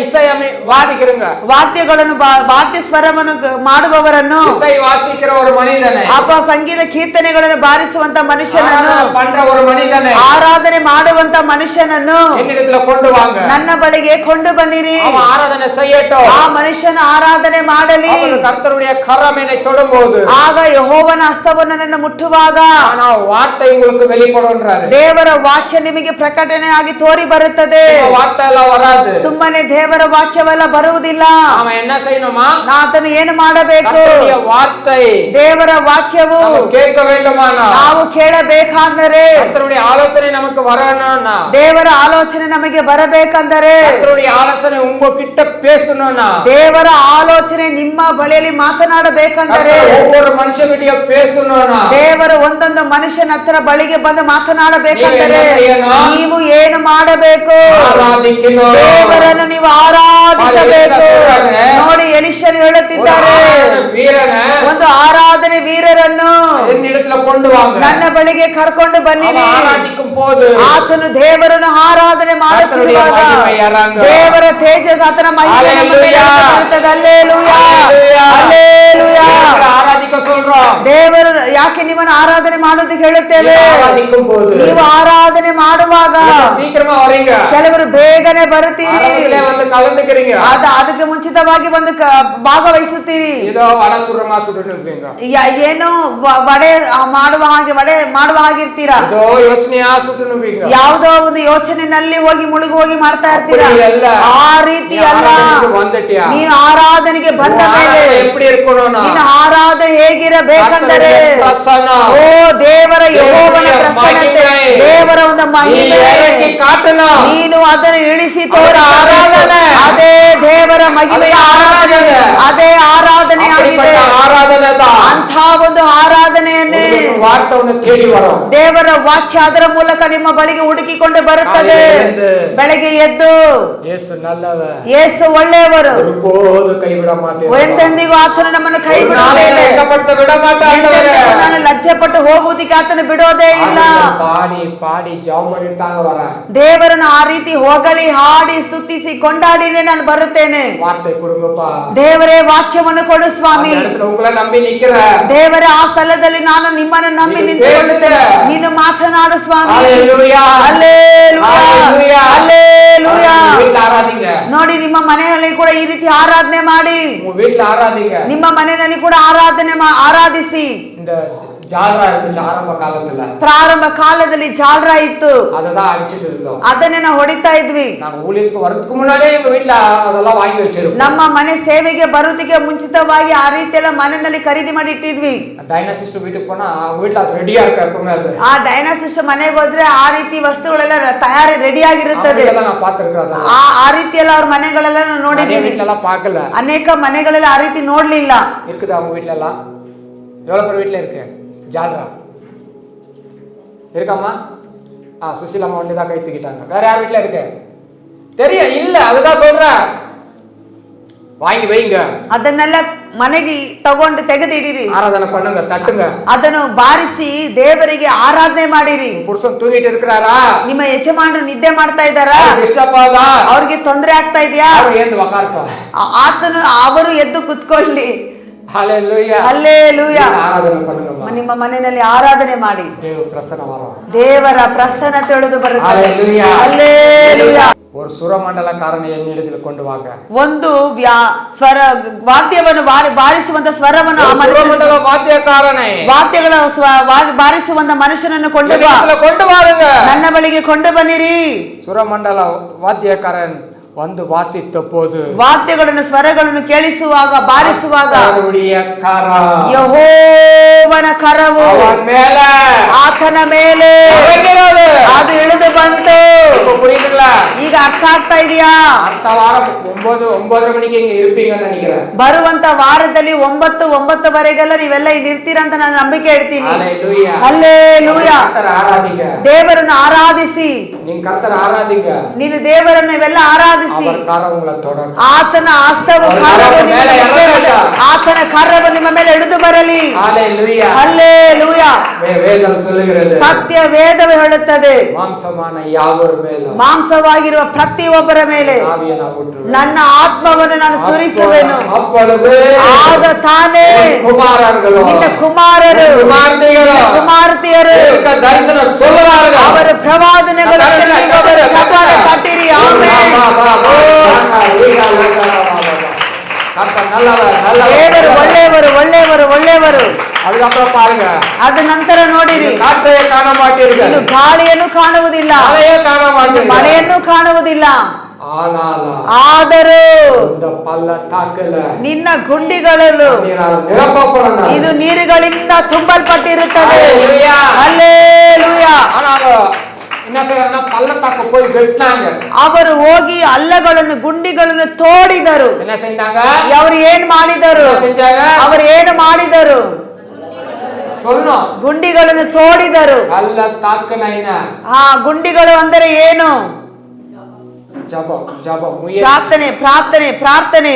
இசையமை வாசிக்கிறங்க, ವಾದ್ಯಗಳನ್ನು ವಾದ್ಯ ಸ್ವರವನ್ನು ಮಾಡುವವರನ್ನು, இசை வாசிக்கிற ஒரு மனிதனை, ಅಪ್ಪ ಸಂಗೀತ ಕೀರ್ತನೆಗಳನ್ನು ಬಾರಿಸುವಂತ ಮನುಷ್ಯನನ್ನು, பண்ற ஒரு மனிதனை, ಆರಾಧನೆ ಮಾಡುವಂತ ಮನುಷ್ಯನನ್ನು என்னிடத்துல கொண்டு வாங்க, ನನ್ನ ಬಳಿಗೆ ಕೊಂಡು ಬನ್ನಿರಿ. அவன் ஆராதனை செய்யட்டும், ಆ ಮನುಷ್ಯನ ಆರಾಧನೆ ಮಾಡಲಿ. கர்த்தருடைய கரம் என்னை தொடும்போது, ಆಗ ಯೆಹೋವನ ಹಸ್ತವನ್ನು ನನ್ನ ಮುಟ್ಟುವಾಗ நான் வார்த்தை உங்களுக்கு வெளிப்படும்ன்றாரு. ದೇವರ ವಾಕ್ಯ ನಿಮಗೆ ಪ್ರಕಟಣೆಯಾಗಿ ತೋರಿ ಬರುತ್ತದೆ. வார்த்தை எல்லாம் வராது, ಸುಮ್ಮನೆ ದೇವರ ವಾಕ್ಯವೆಲ್ಲ ಬರುವುದಿಲ್ಲ. அவன் என்ன செய்யணுமா? ಆತನು ಏನು ಮಾಡಬೇಕು? கர்த்தருடைய வார்த்தை, ದೇವರ ವಾಕ್ಯವು கேட்க வேண்டுமானா, ನಾವು ಕೇಳಬೇಕಾದರೆ, கர்த்தருடைய ஆலோசனை நமக்கு வரணும்னா, ದೇವರ ಆಲೋಚನೆ ನಮಗೆ ಬರಬೇಕಂದರೆ, கர்த்தருடைய ஆலோசனை உங்ககிட்ட பேசணும்னா, ದೇವರ ಆಲೋಚನೆ ನಿಮ್ಮ ಬಳಿಯಲ್ಲಿ ಮಾತನಾಡಬೇಕಂದರೆ, ஒவ்வொரு மனுஷகிட்ட பேசணும்னா, ದೇವರು ಒಂದೊಂದು ಮನುಷ್ಯನ ಹತ್ರ ಬಳಿಗೆ ಬಂದು ಮಾತನಾಡಬೇಕಂದರೆ ನೀವು ಏನು ಮಾಡಬೇಕು? ஆராதிக்கணும், ದೇವರನ್ನು ನೀವು ಆರಾಧಿಸಬೇಕು. ನೋಡಿ ಎಲಿಷನು ಹೇಳುತ್ತಿದ್ದಾರೆ, ಒಂದು ಆರಾಧನೆ ವೀರರನ್ನು என்னிடத்துல கொண்டு வாங்க, ನನ್ನ ಬಳಿಗೆ ಕರ್ಕೊಂಡು ಬನ್ನಿರಿ. ஆராதிக்கும் போது ಆತನು ದೇವರನ್ನು ಆರಾಧನೆ ಮಾಡುತ್ತಿರುವಾಗ ದೇವರ ತೇಜಸ್ ಆತನ ಮಹಿಮೆ ನಮ್ಮ ಮೇಲೆ ಬರುತ್ತದೆ. Hallelujah, hallelujah. ஆராதிக்க சொல்றோம், ದೇವರು ಯಾಕೆ ನಿಮ್ಮನ್ನು ಆರಾಧನೆ ಮಾಡೋದಕ್ಕೆ ಹೇಳುತ್ತೇವೆ? ஆராதிக்கும் போது ನೀವು ಆರಾಧನೆ ಮಾಡುವಾಗ சீக்கிரமா வரீங்க, ಕೆಲವರು ಬೇಗನೆ ಬರುತ್ತೀರಿ, வந்து கலந்துக்கிறீங்க, ಅದಕ್ಕೆ ಮುಂಚಿತವಾಗಿ ಬಂದು ಭಾಗವಹಿಸುತ್ತೀರಿ. ஏதோ வட சுடுறமா சுடுறீங்க, ಏನೋ ವಡೆ ಮಾಡುವ ಹಾಗಿರ್ತೀರಾ, ஏதோ ಯೋಚನೆಯಾ ಸುಡುನುಬೀங்க, ಯಾವುದೋ ಒಂದು ಯೋಚನೆಯಲ್ಲಿ ಹೋಗಿ ಮಾಡ್ತಾ ಇರ್ತೀರಾ. ಆ ರೀತಿ ಅಲ್ಲ. ನೀನು ಆರಾಧನೆಗೆ ಬಂದ ಮೇಲೆ எப்படி இருக்கணும்னா, ನಿನ್ನ ಆರಾಧನೆ ಹೇಗಿರಬೇಕಂದರೆ, ಓ ದೇವರ ಯೆಹೋವನ ಪ್ರಸನ್ನತೆ, ದೇವರ ಒಂದು ಮಹಿಮೆ ನೀನು ಅದನ್ನು ಇಳಿಸಿ ತೋರ. ಆರಾಧನೆ ಅದೇ ದೇವರ ಮಹಿಮೆಯ ಆರಾಧನೆ, ಅದೇ ಆರಾಧನೆ ಆಗಿದೆ. ಅಂಥ ಒಂದು ಆರಾಧನೆಯನ್ನೇ ದೇವರ ವಾಕ್ಯ ಅದರ ಮೂಲಕ ನಿಮ್ಮ ಬಳಿಗೆ ಹುಡುಕಿಕೊಂಡು ಬರುತ್ತದೆ. ಬೆಳಗ್ಗೆ ಎದ್ದು ಯೇಸು ಒಳ್ಳೆಯವರು, ಎಂದೆಂದಿಗೂ ಆತನು ನಮ್ಮನ್ನು ಕೈ ಬಿಡುವುದಿಲ್ಲ. ಎಂದೆಂದಿಗೂ ನಾನು ಲಜ್ಜೆ ಪಟ್ಟು ಹೋಗುವುದಕ್ಕೆ ಆತನು ಬಿಡೋದೇ ಇಲ್ಲ. ದೇವರನ್ನು ಆ ರೀತಿ ಹೊಗಳಿ ಹಾಡಿ ಸ್ತುತಿಸಿ ಕೊಂಡಾಡಿನೇ ನಾನು ಬರುತ್ತೇನೆ. ದೇವರೇ ವಾಕ್ಯವನ್ನು ಕೊಡು ಸ್ವಾಮಿ. ದೇವರೇ ಆ ಸ್ಥಳದಲ್ಲಿ ನಾನು ನಿಮ್ಮನ್ನು ನಂಬಿ ನಿಂತುಕೊಳ್ಳುತ್ತೇನೆ. ನೀನು ಮಾತನಾಡು ಸ್ವಾಮಿ. Hallelujah, hallelujah. ನೋಡಿ, ನಿಮ್ಮ ಮನೆಯಲ್ಲಿ ಕೂಡ ಈ ರೀತಿ ಆರಾಧನೆ ಮಾಡಿ, ನಿಮ್ಮ ಮನೆಯಲ್ಲಿ ಕೂಡ ಆರಾಧಿಸಿ. ಪ್ರಾರಂಭ ಕಾಲದಲ್ಲಿ ಜಾಲ್ರ ಇತ್ತು, ಅದನ್ನೇ ನಾವು ಹೊಡಿತಾ ಇದ್ವಿ. ನಮ್ಮ ಮನೆ ಸೇವೆಗೆ ಬರುವುದಕ್ಕೆ ಮುಂಚಿತವಾಗಿ ಆ ರೀತಿ ಎಲ್ಲ ಮನೆಯಲ್ಲಿ ಖರೀದಿ ಮಾಡಿ ಇಟ್ಟಿದ್ವಿ. ಆ ಡೈನಾಸಿಸ್ಟ್ ಮನೆಗೆ ಹೋದ್ರೆ ಆ ರೀತಿ ವಸ್ತುಗಳೆಲ್ಲ ತಯಾರಿ ರೆಡಿ ಆಗಿರುತ್ತದೆ. ಆ ರೀತಿ ಎಲ್ಲ ಅವ್ರ ಮನೆಗಳೆಲ್ಲ ನೋಡಿದ್ದೀವಿ. ಅನೇಕ ಮನೆಗಳೆಲ್ಲ ಆ ರೀತಿ ನೋಡ್ಲಿಲ್ಲ. ஜால்ரா இருக்காம்மா? சுசிலாமா ஒண்டிதான் கை தூக்கிட்டாங்க. வேற யார் வீட்டுல இருக்கு தெரியும்? இல்ல, அதுதான் சொல்றேன். வாங்கி வைங்க, ಅದನ್ನೆಲ್ಲ ಮನೆಗೆ ತೆಗೆದಿಡಿರಿ, ಆರಾಧನೆ பண்ணுங்க, ತಟ್ಟುங்க, ಅದನ್ನು ಬಾರಿಸಿ ದೇವರಿಗೆ ಆರಾಧನೆ ಮಾಡಿರಿ. ಪುರುಷನ್ ತೂಗಿಟ್ಟು ಇರ್ತಾರಾ? ನಿಮ್ಮ ಯಜಮಾನರು ನಿದ್ದೆ ಮಾಡ್ತಾ ಇದ್ದಾರಾ? ಅವ್ರಿಗೆ ತೊಂದರೆ ಆಗ್ತಾ ಇದೆಯಾ? ಅವರು ಎದ್ದು ಕುತ್ಕೊಳ್ಳಿ. ಹಲ್ಲೆಲೂಯಾ. ನಿಮ್ಮ ಮನೆಯಲ್ಲಿ ಆರಾಧನೆ ಮಾಡಿ ದೇವರ ಪ್ರಸನ್ನ ತಿಳಿದು ಬರುತ್ತದೆ. ಹಲ್ಲೆಲೂಯಾ. ஒரு சுரமண்டலக்காரனை என்னிடத்தில் கொண்டு வாங்க. ಒಂದು ಸ್ವರ ವಾದ್ಯವನ್ನು ಬಾರಿಸುವಂತ ಸ್ವರವನ್ನು சுரமண்டல வாத்தியக்காரனை ವಾದ್ಯಗಳ ಬಾರಿಸುವಂತ ಮನುಷ್ಯನನ್ನು ಕೊಂಡು வாருங்க, ನನ್ನ ಬಳಿಗೆ ಕೊಂಡು ಬನ್ನಿರಿ. சுரமண்டல வாத்தியக்காரன் வந்து வாசித்த போது ವಾದ್ಯಗಳನ್ನು ಸ್ವರಗಳನ್ನು ಕೇಳಿಸುವಾಗ ಬಾರಿಸುವಾಗ ಯೆಹೋವನ ಕರವು ಆತನ ಮೇಲೆ ಅದು ಇಳಿದು ಬಂತು. ಈಗ ಅರ್ಥ ಆಗ್ತಾ ಇದೆಯಾ? அடுத்த வாரம் 9:30 மணிக்கு இங்க இருப்பீங்கன்னு நினைக்கிறேன். ಬರುವಂತ ವಾರದಲ್ಲಿ 9:09ವರೆಗೆಲ್ಲ ನೀವೆಲ್ಲ ಇಲ್ಲಿ ಇರ್ತೀರಾ ಅಂತ ನಾನು ನಂಬಿಕೆ ಇಡ್ತೀನಿ. Hallelujah, hallelujah. ದೇವರನ್ನು ಆರಾಧಿಸಿ, ನೀನು ಕರ್ತನ ಆರಾಧಿಗ, ನೀನು ದೇವರನ್ನು ಇವೆಲ್ಲ ಆರಾಧಿಸಿ. ಆತನ ಹಸ್ತವು ಆತನ ಕಾರ್ಯವು ನಿಮ್ಮ ಮೇಲೆ ಇಳಿದು ಬರಲಿ. Hallelujah, hallelujah. ಸತ್ಯ ವೇದವು ಹೇಳುತ್ತದೆ, ಮಾಂಸವಾಗಿರುವ ಪ್ರತಿಯೊಬ್ಬರ ಮೇಲೆ ನನ್ನ ಆತ್ಮವನ್ನು ನಾನು ಸುರಿಸುವೆನು. ಆಗ ತಾನೇ ನಿನ್ನ ಕುಮಾರರು ಕುಮಾರ್ತಿಯರು ಅವರ ಪ್ರವಾದನೆಗಳನ್ನು ಕಟ್ಟಿರಿ. ಆಮೆನ್. ದೇವರು ಒಳ್ಳೆಯವರು, ಒಳ್ಳೆಯವರು, ಒಳ್ಳೆಯವರು. ಅದ ನಂತರ ನೋಡಿರಿ, ಇನ್ನು ಗಾಳಿಯನ್ನು ಕಾಣುವುದಿಲ್ಲ, ಮಳೆಯನ್ನು ಕಾಣುವುದಿಲ್ಲ. ಆದರೂ ನಿನ್ನ ಗುಂಡಿಗಳಲ್ಲೂ ಇದು ನೀರುಗಳಿಂದ ತುಂಬಲ್ಪಟ್ಟಿರುತ್ತದೆ. ಹಲ್ಲೆಲೂಯಾ. ಅವರು ಹೋಗಿ ಹಳ್ಳಗಳನ್ನು ಗುಂಡಿಗಳನ್ನು ತೋಡಿದರು. ಅವರು ಏನು ಮಾಡಿದರು? ಅವರು ಏನು ಮಾಡಿದರು? ಗುಂಡಿಗಳನ್ನು ತೋಡಿದರು. ಆ ಗುಂಡಿಗಳು ಅಂದರೆ ಏನು? ಪ್ರಾರ್ಥನೆ, ಪ್ರಾರ್ಥನೆ, ಪ್ರಾರ್ಥನೆ.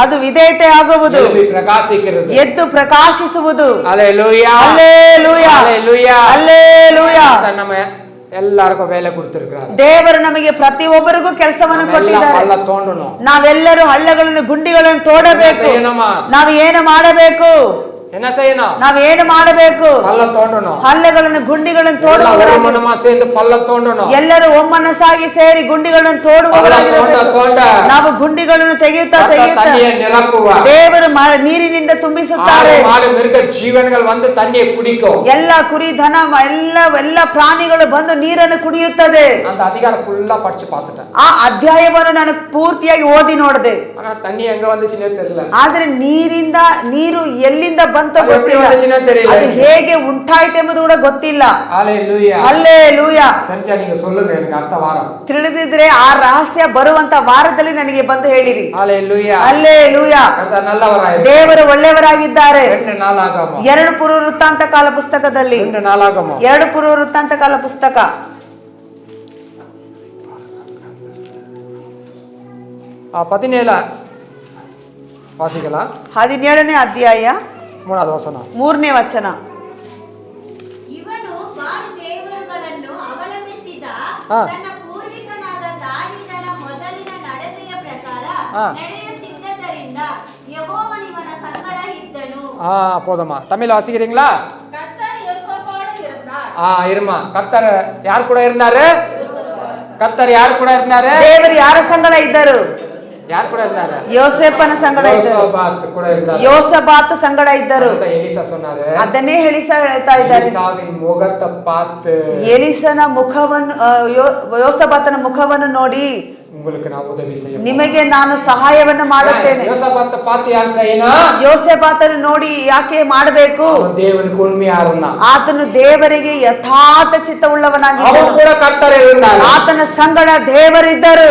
ಅದು ವಿಧೇಯತೆ ಆಗುವುದು, ಎದ್ದು ಪ್ರಕಾಶಿಸುವುದು. Hallelujah, hallelujah, hallelujah. ಎಲ್ಲರಿಗೂ ವೇಳೆ ಕೊಡ್ತಿರ್ತಾರೆ. ದೇವರು ನಮಗೆ ಪ್ರತಿಯೊಬ್ಬರಿಗೂ ಕೆಲಸವನ್ನು ಕೊಟ್ಟಿದ್ದಾರೆ. ನಾವೆಲ್ಲರೂ ಹಳ್ಳಗಳನ್ನು ಗುಂಡಿಗಳನ್ನು ತೋಡಬೇಕು. ನಾವು ಏನು ಮಾಡಬೇಕು? ನಾವೇನು ಮಾಡಬೇಕು? ಹಳ್ಳಗಳನ್ನು ಗುಂಡಿಗಳನ್ನು ತೋಡುವ ಎಲ್ಲರೂ ಒಮ್ಮನಸ್ಸಾಗಿ ಸೇರಿ ಗುಂಡಿಗಳನ್ನು ತೋಡುವವರಾಗಿರಬೇಕು. ನಾವು ಗುಂಡಿಗಳನ್ನು ತೆಗೆಯುತ್ತಾ ದೇವರು ನೀರಿನಿಂದ ತುಂಬಿಸುತ್ತಾರೆ. ಜೀವನಗಳು ಬಂದು ತನ್ನಿ ಕುಡಿಕೋ. ಎಲ್ಲ ಕುರಿ ದನ ಎಲ್ಲ ಪ್ರಾಣಿಗಳು ಬಂದು ನೀರನ್ನು ಕುಡಿಯುತ್ತದೆ. ಅಧಿಕಾರ ಫುಲ್ಲ ಪಡಿಸಿ ಪಾತ್ರ ಆ ಅಧ್ಯಾಯವನ್ನು ನಾನು ಪೂರ್ತಿಯಾಗಿ ಓದಿ ನೋಡಿದೆ. ತನ್ನಿ ಹೆಂಗ ಒಂದು ಆದ್ರೆ ನೀರು ಎಲ್ಲಿಂದ ಬಂತು ಗೊತ್ತಿಲ್ಲ, ಅದು ಹೇಗೆ ಉಂಟಾಯ್ತೆಂಬುದು ಕೂಡ ಗೊತ್ತಿಲ್ಲ. ಹಲ್ಲೆಲೂಯಾ. ತಿಳಿದಿದ್ರೆ ಆ ರಹಸ್ಯ ಬರುವಂತ ವಾರದಲ್ಲಿ ನನಗೆ ಬಂದು ಹೇಳಿರಿ. ಹಲ್ಲೆಲೂಯಾ. ದೇವರು ಒಳ್ಳೆಯವರಾಗಿದ್ದಾರೆ. 2 ಪೂರ್ವವೃತ್ತಾಂತ ಕಾಲ ಪುಸ್ತಕದಲ್ಲಿ 2 ಪೂರ್ವವೃತ್ತಾಂತ ಕಾಲ ಪುಸ್ತಕ 17ನೇ ಅಧ್ಯಾಯ 3ನೇ ವಚನ. ಇವನು ಬಾಳು ದೇವರುಗಳನ್ನು ಅವಲಂಬಿಸಿದ ತನ್ನ ಪೂರ್ವಿಕನಾದ ದಾವೀದನ ಮೊದಲಿನ ನಡತೆಯ ಪ್ರಕಾರ ನಡೆಯುತ್ತಿದ್ದರಿಂದ ಯೆಹೋವನಿವನ ಸಂಗಡ ಇದ್ದನು. போதுமா? தமிழ் வாசிக்கிறீங்களா? கர்த்தர் யோசபாவோடு இருந்தார். இருமா. கர்த்தர் யார் கூட இருந்தாரு? கர்த்தர் யார் கூட இருந்தாரு? ದೇವರು ಯಾರ ಸಂಗಡ ಇದ್ದರು? ಯಾರು ಕೂಡ ಇದ್ದಾರೆ? ಯೋಸೇಫನ ಸಂಗಡ ಇದ್ದರು. ಯೋಸಬಾತ್ ಸಂಗಡ ಇದ್ದರು. ಅದನ್ನೇ ಹೇಳ್ತಾ ಇದ್ದಾರೆ. ಎಲಿಸನ ಮುಖವನ್ನು, ಯೋಸಬಾತನ ಮುಖವನ್ನು ನೋಡಿ ನಿಮಗೆ ನಾನು ಸಹಾಯವನ್ನು ಮಾಡುತ್ತೇನೆ. ಯೋಸಬಾತನು ನೋಡಿ ಯಾಕೆ ಮಾಡಬೇಕು? ಆತನು ದೇವರಿಗೆ ಯಥಾರ್ಥ ಚಿತ್ತವುಳ್ಳವನಾಗಿದ್ದನು. ಆತನ ಸಂಗಡ ದೇವರಿದ್ದರು.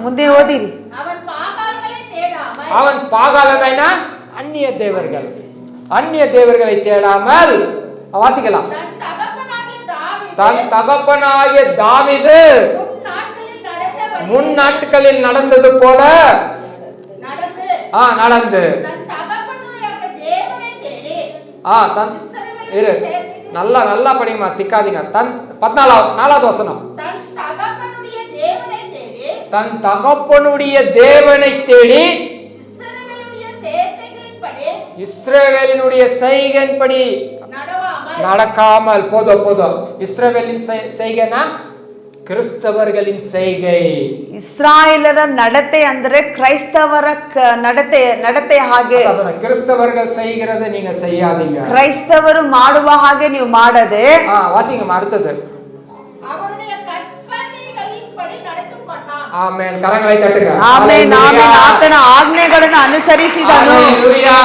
ಮುಂದೆ ಓದಿರಿ. அவன் பாகாலனா அந்நிய தேவர்கள், அந்நிய தேவர்களை தேடாமல் வாசிக்கலாம். தன் தகப்பனாகிய தாவீது முன் நாட்களில் நடந்தது போல நடந்து நல்லா நல்லா படிமா, திக்காதீங்க. 4வது வசனம். தன் தகப்பனுடைய தேவனை தேடி இஸ்ரவேலினுடைய செய்கையின்படி நடக்காமல். போதும். இஸ்ரவேலின் செய்கைனா கிறிஸ்தவர்களின் செய்கை. ಇಸ್ರಾಯೇಲರ ನಡತೆ ಅಂದ್ರೆ ಕ್ರೈಸ್ತವರ ನಡತೆ ಹಾಗೆ. கிறிஸ்தவர்கள் செய்கிறதை நீங்க செய்யாதீங்க. ಕ್ರೈಸ್ತವರು ಮಾಡುವ ಹಾಗೆ ನೀವು ಮಾಡದೆ. வாசிங்க அடுத்தது. அவருடைய கற்பனைகளின்படி நடந்துக்கொண்டான். ஆமென். கரங்களை தட்டுங்க. Amen amen. ಆತನ ಆಜ್ಞೆಗಳನ್ನು ಅನುಸರಿಸಿದನು.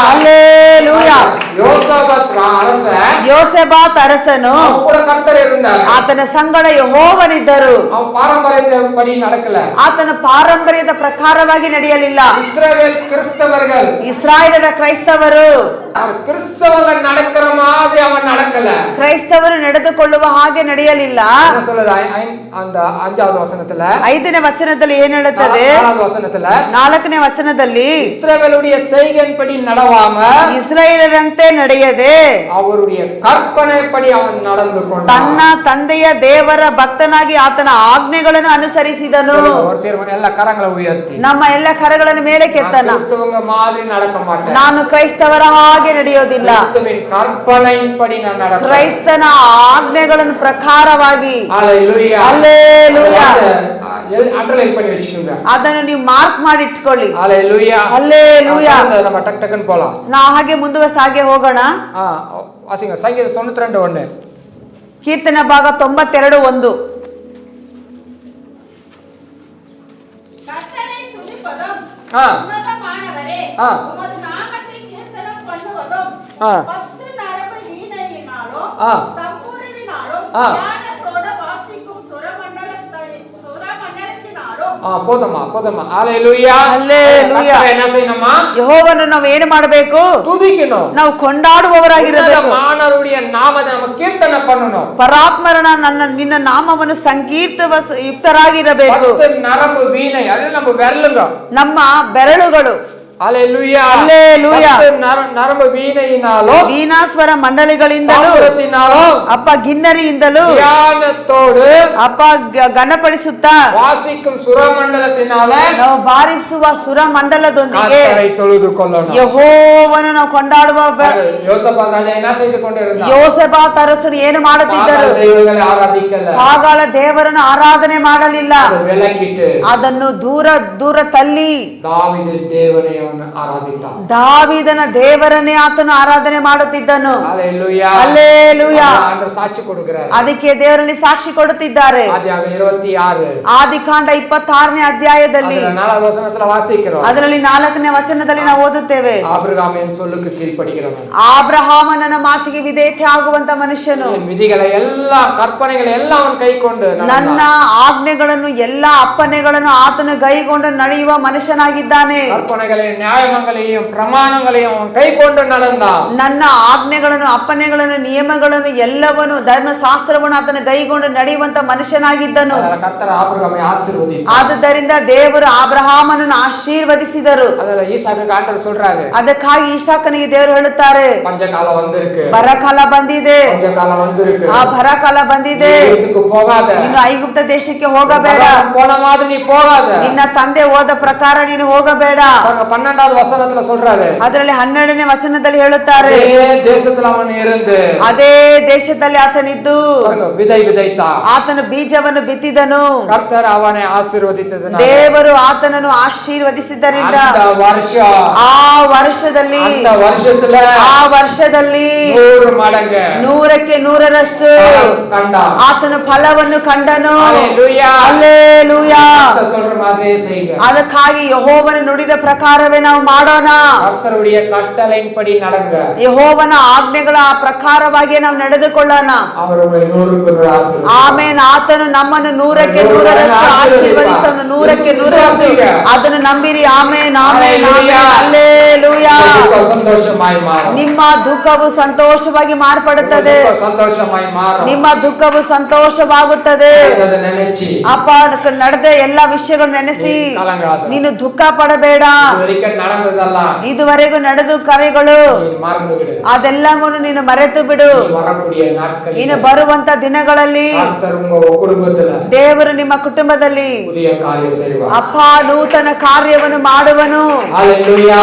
ಹಲ್ಲೆಲೂಯಾ. ಯೋಸೇಫಾತ್ ಅರಸನು ಕೂಡ ಕರ್ತರು ಇರುತ್ತಾರೆ. ಆತನ ಸಂಗಡ ಯೆಹೋವನಿದ್ದರು. ಪಾರಂಪರ್ಯಪಡಿ நடக்கல. ಆತನ ಪಾರಂಪರ್ಯದ ಪ್ರಕಾರವಾಗಿ ನಡೆಯಲಿಲ್ಲ. இஸ்ரவேல் கிறிஸ்தவர்கள், ಇಸ್ರಾಯೇಲರ ಕ್ರೈಸ್ತವರು கிறிஸ்தவர்கள் நடக்கிற மாதிரி அவன் நடக்கல. ಕ್ರೈಸ್ತವರು ನಡೆದುಕೊಳ್ಳುವ ಹಾಗೆ ನಡೆಯಲಿಲ್ಲ. என்ன சொல்லுது அந்த 5வது வசனத்துல? 5ನೇ ವಚನದಲ್ಲಿ ಏನು ಹೇಳುತ್ತದೆ? 4வது வசனத்துல 4ನೇ ವಚನದಲ್ಲಿ இஸ்ரவேலுடைய செய்கையின்படி நடவாம, ಇಸ್ರಾಯೇಲರಂತೆ ನಡೆಯದೆ அவருடைய கற்பனைப்படி அவன் நடந்து கொண்டான். ತನ್ನ ತಂದೆಯ ದೇವರ ಭಕ್ತನಾಗಿ ಆತನ ಆಜ್ಞೆಗಳನ್ನು ಅನುಸರಿಸಿದನು. ಎಲ್ಲ ಕರங்களை ಉಯರ್ತಿ ನಮ್ಮ ಎಲ್ಲ ಕರಗಳನ್ನು ಮೇಲೆ ಕೆತ್ತನ. கிறிஸ்தவங்க மாதிரி நடக்க மாட்டேன். ನಾನು ಕ್ರೈಸ್ತವರ ಹಾಗೆ ನಡೆಯೋದಿಲ್ಲ. கிறிஸ்துவின் கற்பனையின்படி நான் நடப்பேன். ಕ್ರೈಸ್ತನ ಆಜ್ಞೆಗಳನ್ನು ಪ್ರಕಾರವಾಗಿ. ஹல்லேலூயா. ಹಲ್ಲೆಲೂಯಾ. ಅಂಡರ್ಲೈನ್ பண்ணி வெச்சுக்கோங்க. ಅದನ್ನು ನೀವು ಮಾರ್ಕ್ ಮಾಡಿ ಇಟ್ಕೊಳ್ಳಿ. ஹல்லேலூயா. ಹಲ್ಲೆಲೂಯಾ. நம்ம டக் டக்குன்னு போலாம். ನಾವು ಹಾಗೆ ಮುಂದುವಸಾಗೆ ಹೋಗೋಣ. வாசிங்க ಸಂಗೀತ 92:1. ಕೀರ್ತನ ಭಾಗ 92:1. கர்த்தரை துதிப்பதும் உன்னதமானவரே உமது நாமத்தை கீர்த்தனம் பண்ணுவதும் 10 நரம்பு வீணையினாலும் தம்புரினாலும் ஞானத்தோட வாசிக்கும் சுரமண்டலத்தினாலும். போதுமா போதுமா. ஹல்லேலூயா. ಹಲ್ಲೆಲೂಯಾ. என்ன செய்யணுமா? ಯೆಹೋವನನ್ನು ನಾವು ಏನು ಮಾಡಬೇಕು? துதிக்கணும். ನಾವು ಕೊಂಡಾಡುವವರಾಗಿರಬೇಕು. ಮಾನವರುடைய ನಾಮದ ನಾವು ಕೀರ್ತನೆ பண்ணணும். ಪರಾತ್ಮರನ ನಿನ್ನ ನಾಮವನ್ನು ಸಂಕೀರ್ತವ ಯುಕ್ತರಾಗಿರಬೇಕು. ನರಂಬು ವೀಣೆ ಅದು ನಮ್ಮ ಬೆರಳುಗ, ನಮ್ಮ ಬೆರಳುಗಳು. ಹಲ್ಲೆಲೂಯಾ. ಹಲ್ಲೆಲೂಯಾ. ನರಂಬು ವೀಣೆಯಿನಾಲೋ, ವೀಣಾಸ್ವರ ಮಂಡಳಿಗಳಿಂದಲೂ, ಅಪ್ಪ ಗಿನ್ನರಿಯಿಂದಲೂ, ಧ್ಯಾನத்தோடு ಅಪ್ಪ ಘನಪಡಿಸುತ್ತಾ ವಾಸಿக்கும் ಸುರಮಂಡಲத்தினாலே ನಾವು ಬಾರಿಸುವ ಸುರಮಂಡಲದೊಂದಿಗೆ ತೊಳೆದುಕೊಳ್ಳೋಣ. ಯೆಹೋವನನ್ನು ನಾವು ಕೊಂಡಾಡುವ. ಯೋಸೇಫಾತ್ ರಾಜ ಏನು செய்துಕೊಂಡಿರುತ್ತಾನೆ? ಯೋಸೇಫಾತ್ ಅರಸನು ಏನು ಮಾಡುತ್ತಿದ್ದರು? ದೈವಗಳನ್ನು ಆರಾಧಿಸಲ್ಲ. ಪಾಗಾಳ ದೇವರನ್ನು ಆರಾಧನೆ ಮಾಡಲಿಲ್ಲ. ಬೆಳಕಿಟ್ಟು ಅದನ್ನು ದೂರ ದೂರ ತಳ್ಳಿ ದಾವೀದನ ದೇವರನ್ನೇ ಆತನು ಆರಾಧನೆ ಮಾಡುತ್ತಿದ್ದನು. ಹಲ್ಲೆಲೂಯಾ. ಹಲ್ಲೆಲೂಯಾ. ಸಾಕ್ಷಿ ಕೊಡುತ್ತಾರೆ. ಅದಕ್ಕೆ ದೇವರಲ್ಲಿ ಸಾಕ್ಷಿ ಕೊಡುತ್ತಿದ್ದಾರೆ. ಆದಿಕಾಂಡ 26ನೇ ಅಧ್ಯಾಯದಲ್ಲಿ ಅದರಲ್ಲಿ 4ನೇ ವಚನದಲ್ಲಿ ನಾವು ಓದುತ್ತೇವೆ. ಆಬ್ರಹಾಮನ ಮಾತಿಗೆ ವಿಧೇಯತೆ ಆಗುವಂತ ಮನುಷ್ಯನು ವಿಧಿಗಳ ಎಲ್ಲ ಕಲ್ಪನೆಗಳೆಲ್ಲ ಅವನು ಕೈಕೊಂಡು ನನ್ನ ಆಜ್ಞೆಗಳನ್ನು ಎಲ್ಲ ಅಪ್ಪಣೆಗಳನ್ನು ಆತನು ಕೈಗೊಂಡು ನಡೆಯುವ ಮನುಷ್ಯನಾಗಿದ್ದಾನೆ. கற்பனைகளையும் நியாயங்களையும் பிரமாணங்களையும் அவன் கைக்கொண்டு நடந்தான். ನನ್ನ ಆಜ್ಞೆಗಳನ್ನು ಅಪ್ಪಣೆಗಳನ್ನು ನಿಯಮಗಳನ್ನು ಎಲ್ಲವನ್ನು ಧರ್ಮಶಾಸ್ತ್ರವನ್ನು ಆತನ ಕೈಗೊಂಡು ನಡೆಯುವಂತ ಮನುಷ್ಯನಾಗಿದ್ದನು. ಕರ್ತರು ಆಬ್ರಹಾಮನ ಆಶೀರ್ವದಿಸಿದರು. ಆದ್ದರಿಂದ ದೇವರು ಆಬ್ರಹಾಮನನ್ನು ಆಶೀರ್ವದಿಸಿದರು. ಅದಲ್ಲ ಈಸಾಕನಿಗೆ ಆಂಡவர் சொல்றாரு. ಅದಕ್ಕಾಗಿ ಈಸಾಕನಿಗೆ ದೇವರು ಹೇಳುತ್ತಾರೆ, ಪಂಚಕಾಲ வந்திருக்கு, ಬರಕಾಲ ಬಂದಿದೆ, ಪಂಚಕಾಲ வந்திருக்கு, ಆ ಬರಕಾಲ ಬಂದಿದೆ, ಐಗುಪ್ತಕ್ಕೆ ಹೋಗಾದ, ನೀನು ಐಗುಪ್ತ ದೇಶಕ್ಕೆ ಹೋಗಬೇಡ, போன மாதிரி நீ போகாத, ನಿನ್ನ ತಂದೆ ಹೋದ ಪ್ರಕಾರ ನೀನು ಹೋಗಬೇಡ. 12வது வசனத்துல சொல்றாரு. ಅದರಲ್ಲಿ 12ನೇ ವಚನದಲ್ಲಿ ಹೇಳುತ್ತಾರೆ, ದೇಶದಲ್ಲಿ ಅವನು ಇருந்து ಅದೇ ದೇಶದಲ್ಲಿ ಆತನಿದ್ದು ವಿதை ವಿதைತಾ, ಆತನು ಬೀಜವನ್ನು ಬಿತ್ತಿದನು. ಕರ್ತರು ಅವನೇ ಆಶೀರ್ವದಿಸಿದನು. ದೇವರು ಆತನನ್ನು ಆಶೀರ್ವದಿಸಿದ್ದರಿಂದ ಆ ವರ್ಷದಲ್ಲಿ ಆ ವರ್ಷದಲ್ಲಿ 100 ಮಡಂಗು 100ಕ್ಕೆ 100ರಷ್ಟು ಆತನ ಫಲವನ್ನು ಕಂಡನು. ಹಲ್ಲೆಲೂಯಾ. ಅದಕ್ಕಾಗಿ ಯೆಹೋವನ ನುಡಿದ ಪ್ರಕಾರವೇ ನಾವು ಮಾಡೋಣ. ಕರ್ತರುடைய கட்டளையின்படி நடங்க. ಯೆಹೋವನ ಆಜ್ಞೆಗಳ ಪ್ರಕಾರವಾಗಿ ನಾವು ನಡೆದುಕೊಳ್ಳೋಣ. ಆಮೆನ್. ಆತನು ನಮ್ಮನ್ನು 100ಕ್ಕೆ 100ರಷ್ಟು ಆಶೀರ್ವದಿಸನು. 100ಕ್ಕೆ 100ರಷ್ಟು ಅದನ್ನು ನಂಬಿರಿ. Amen amen amen. ಹಲ್ಲೆಲೂಯಾ. ನಿಮ್ಮ ದುಃಖವು ಸಂತೋಷವಾಗಿ ಮಾರ್ಪಡುತ್ತದೆ. ನಿಮ್ಮ ದುಃಖವು ಸಂತೋಷವಾಗುತ್ತದೆ. ಅಪ್ಪ ನಡೆದ ಎಲ್ಲಾ ವಿಷಯಗಳು ನೆನೆಸಿ ನೀನು ದುಃಖ ಪಡಬೇಡ. ಇದುವರೆಗೂ ನಡೆದು ಕರೆಗಳು ಅದೆಲ್ಲವನ್ನು ನೀನು ಮರೆತು ಬಿಡು. ಇನ್ನು ಬರುವಂತ ದಿನಗಳಲ್ಲಿ ದೇವರು ನಿಮ್ಮ ಕುಟುಂಬದಲ್ಲಿ ಅಪ್ಪ ನೂತನ ಕಾರ್ಯವನ್ನು ಮಾಡುವನು. ಹಲ್ಲೆಲೂಯಾ.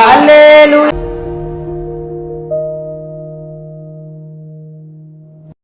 ಹಲ್ಲೆಲೂಯಾ.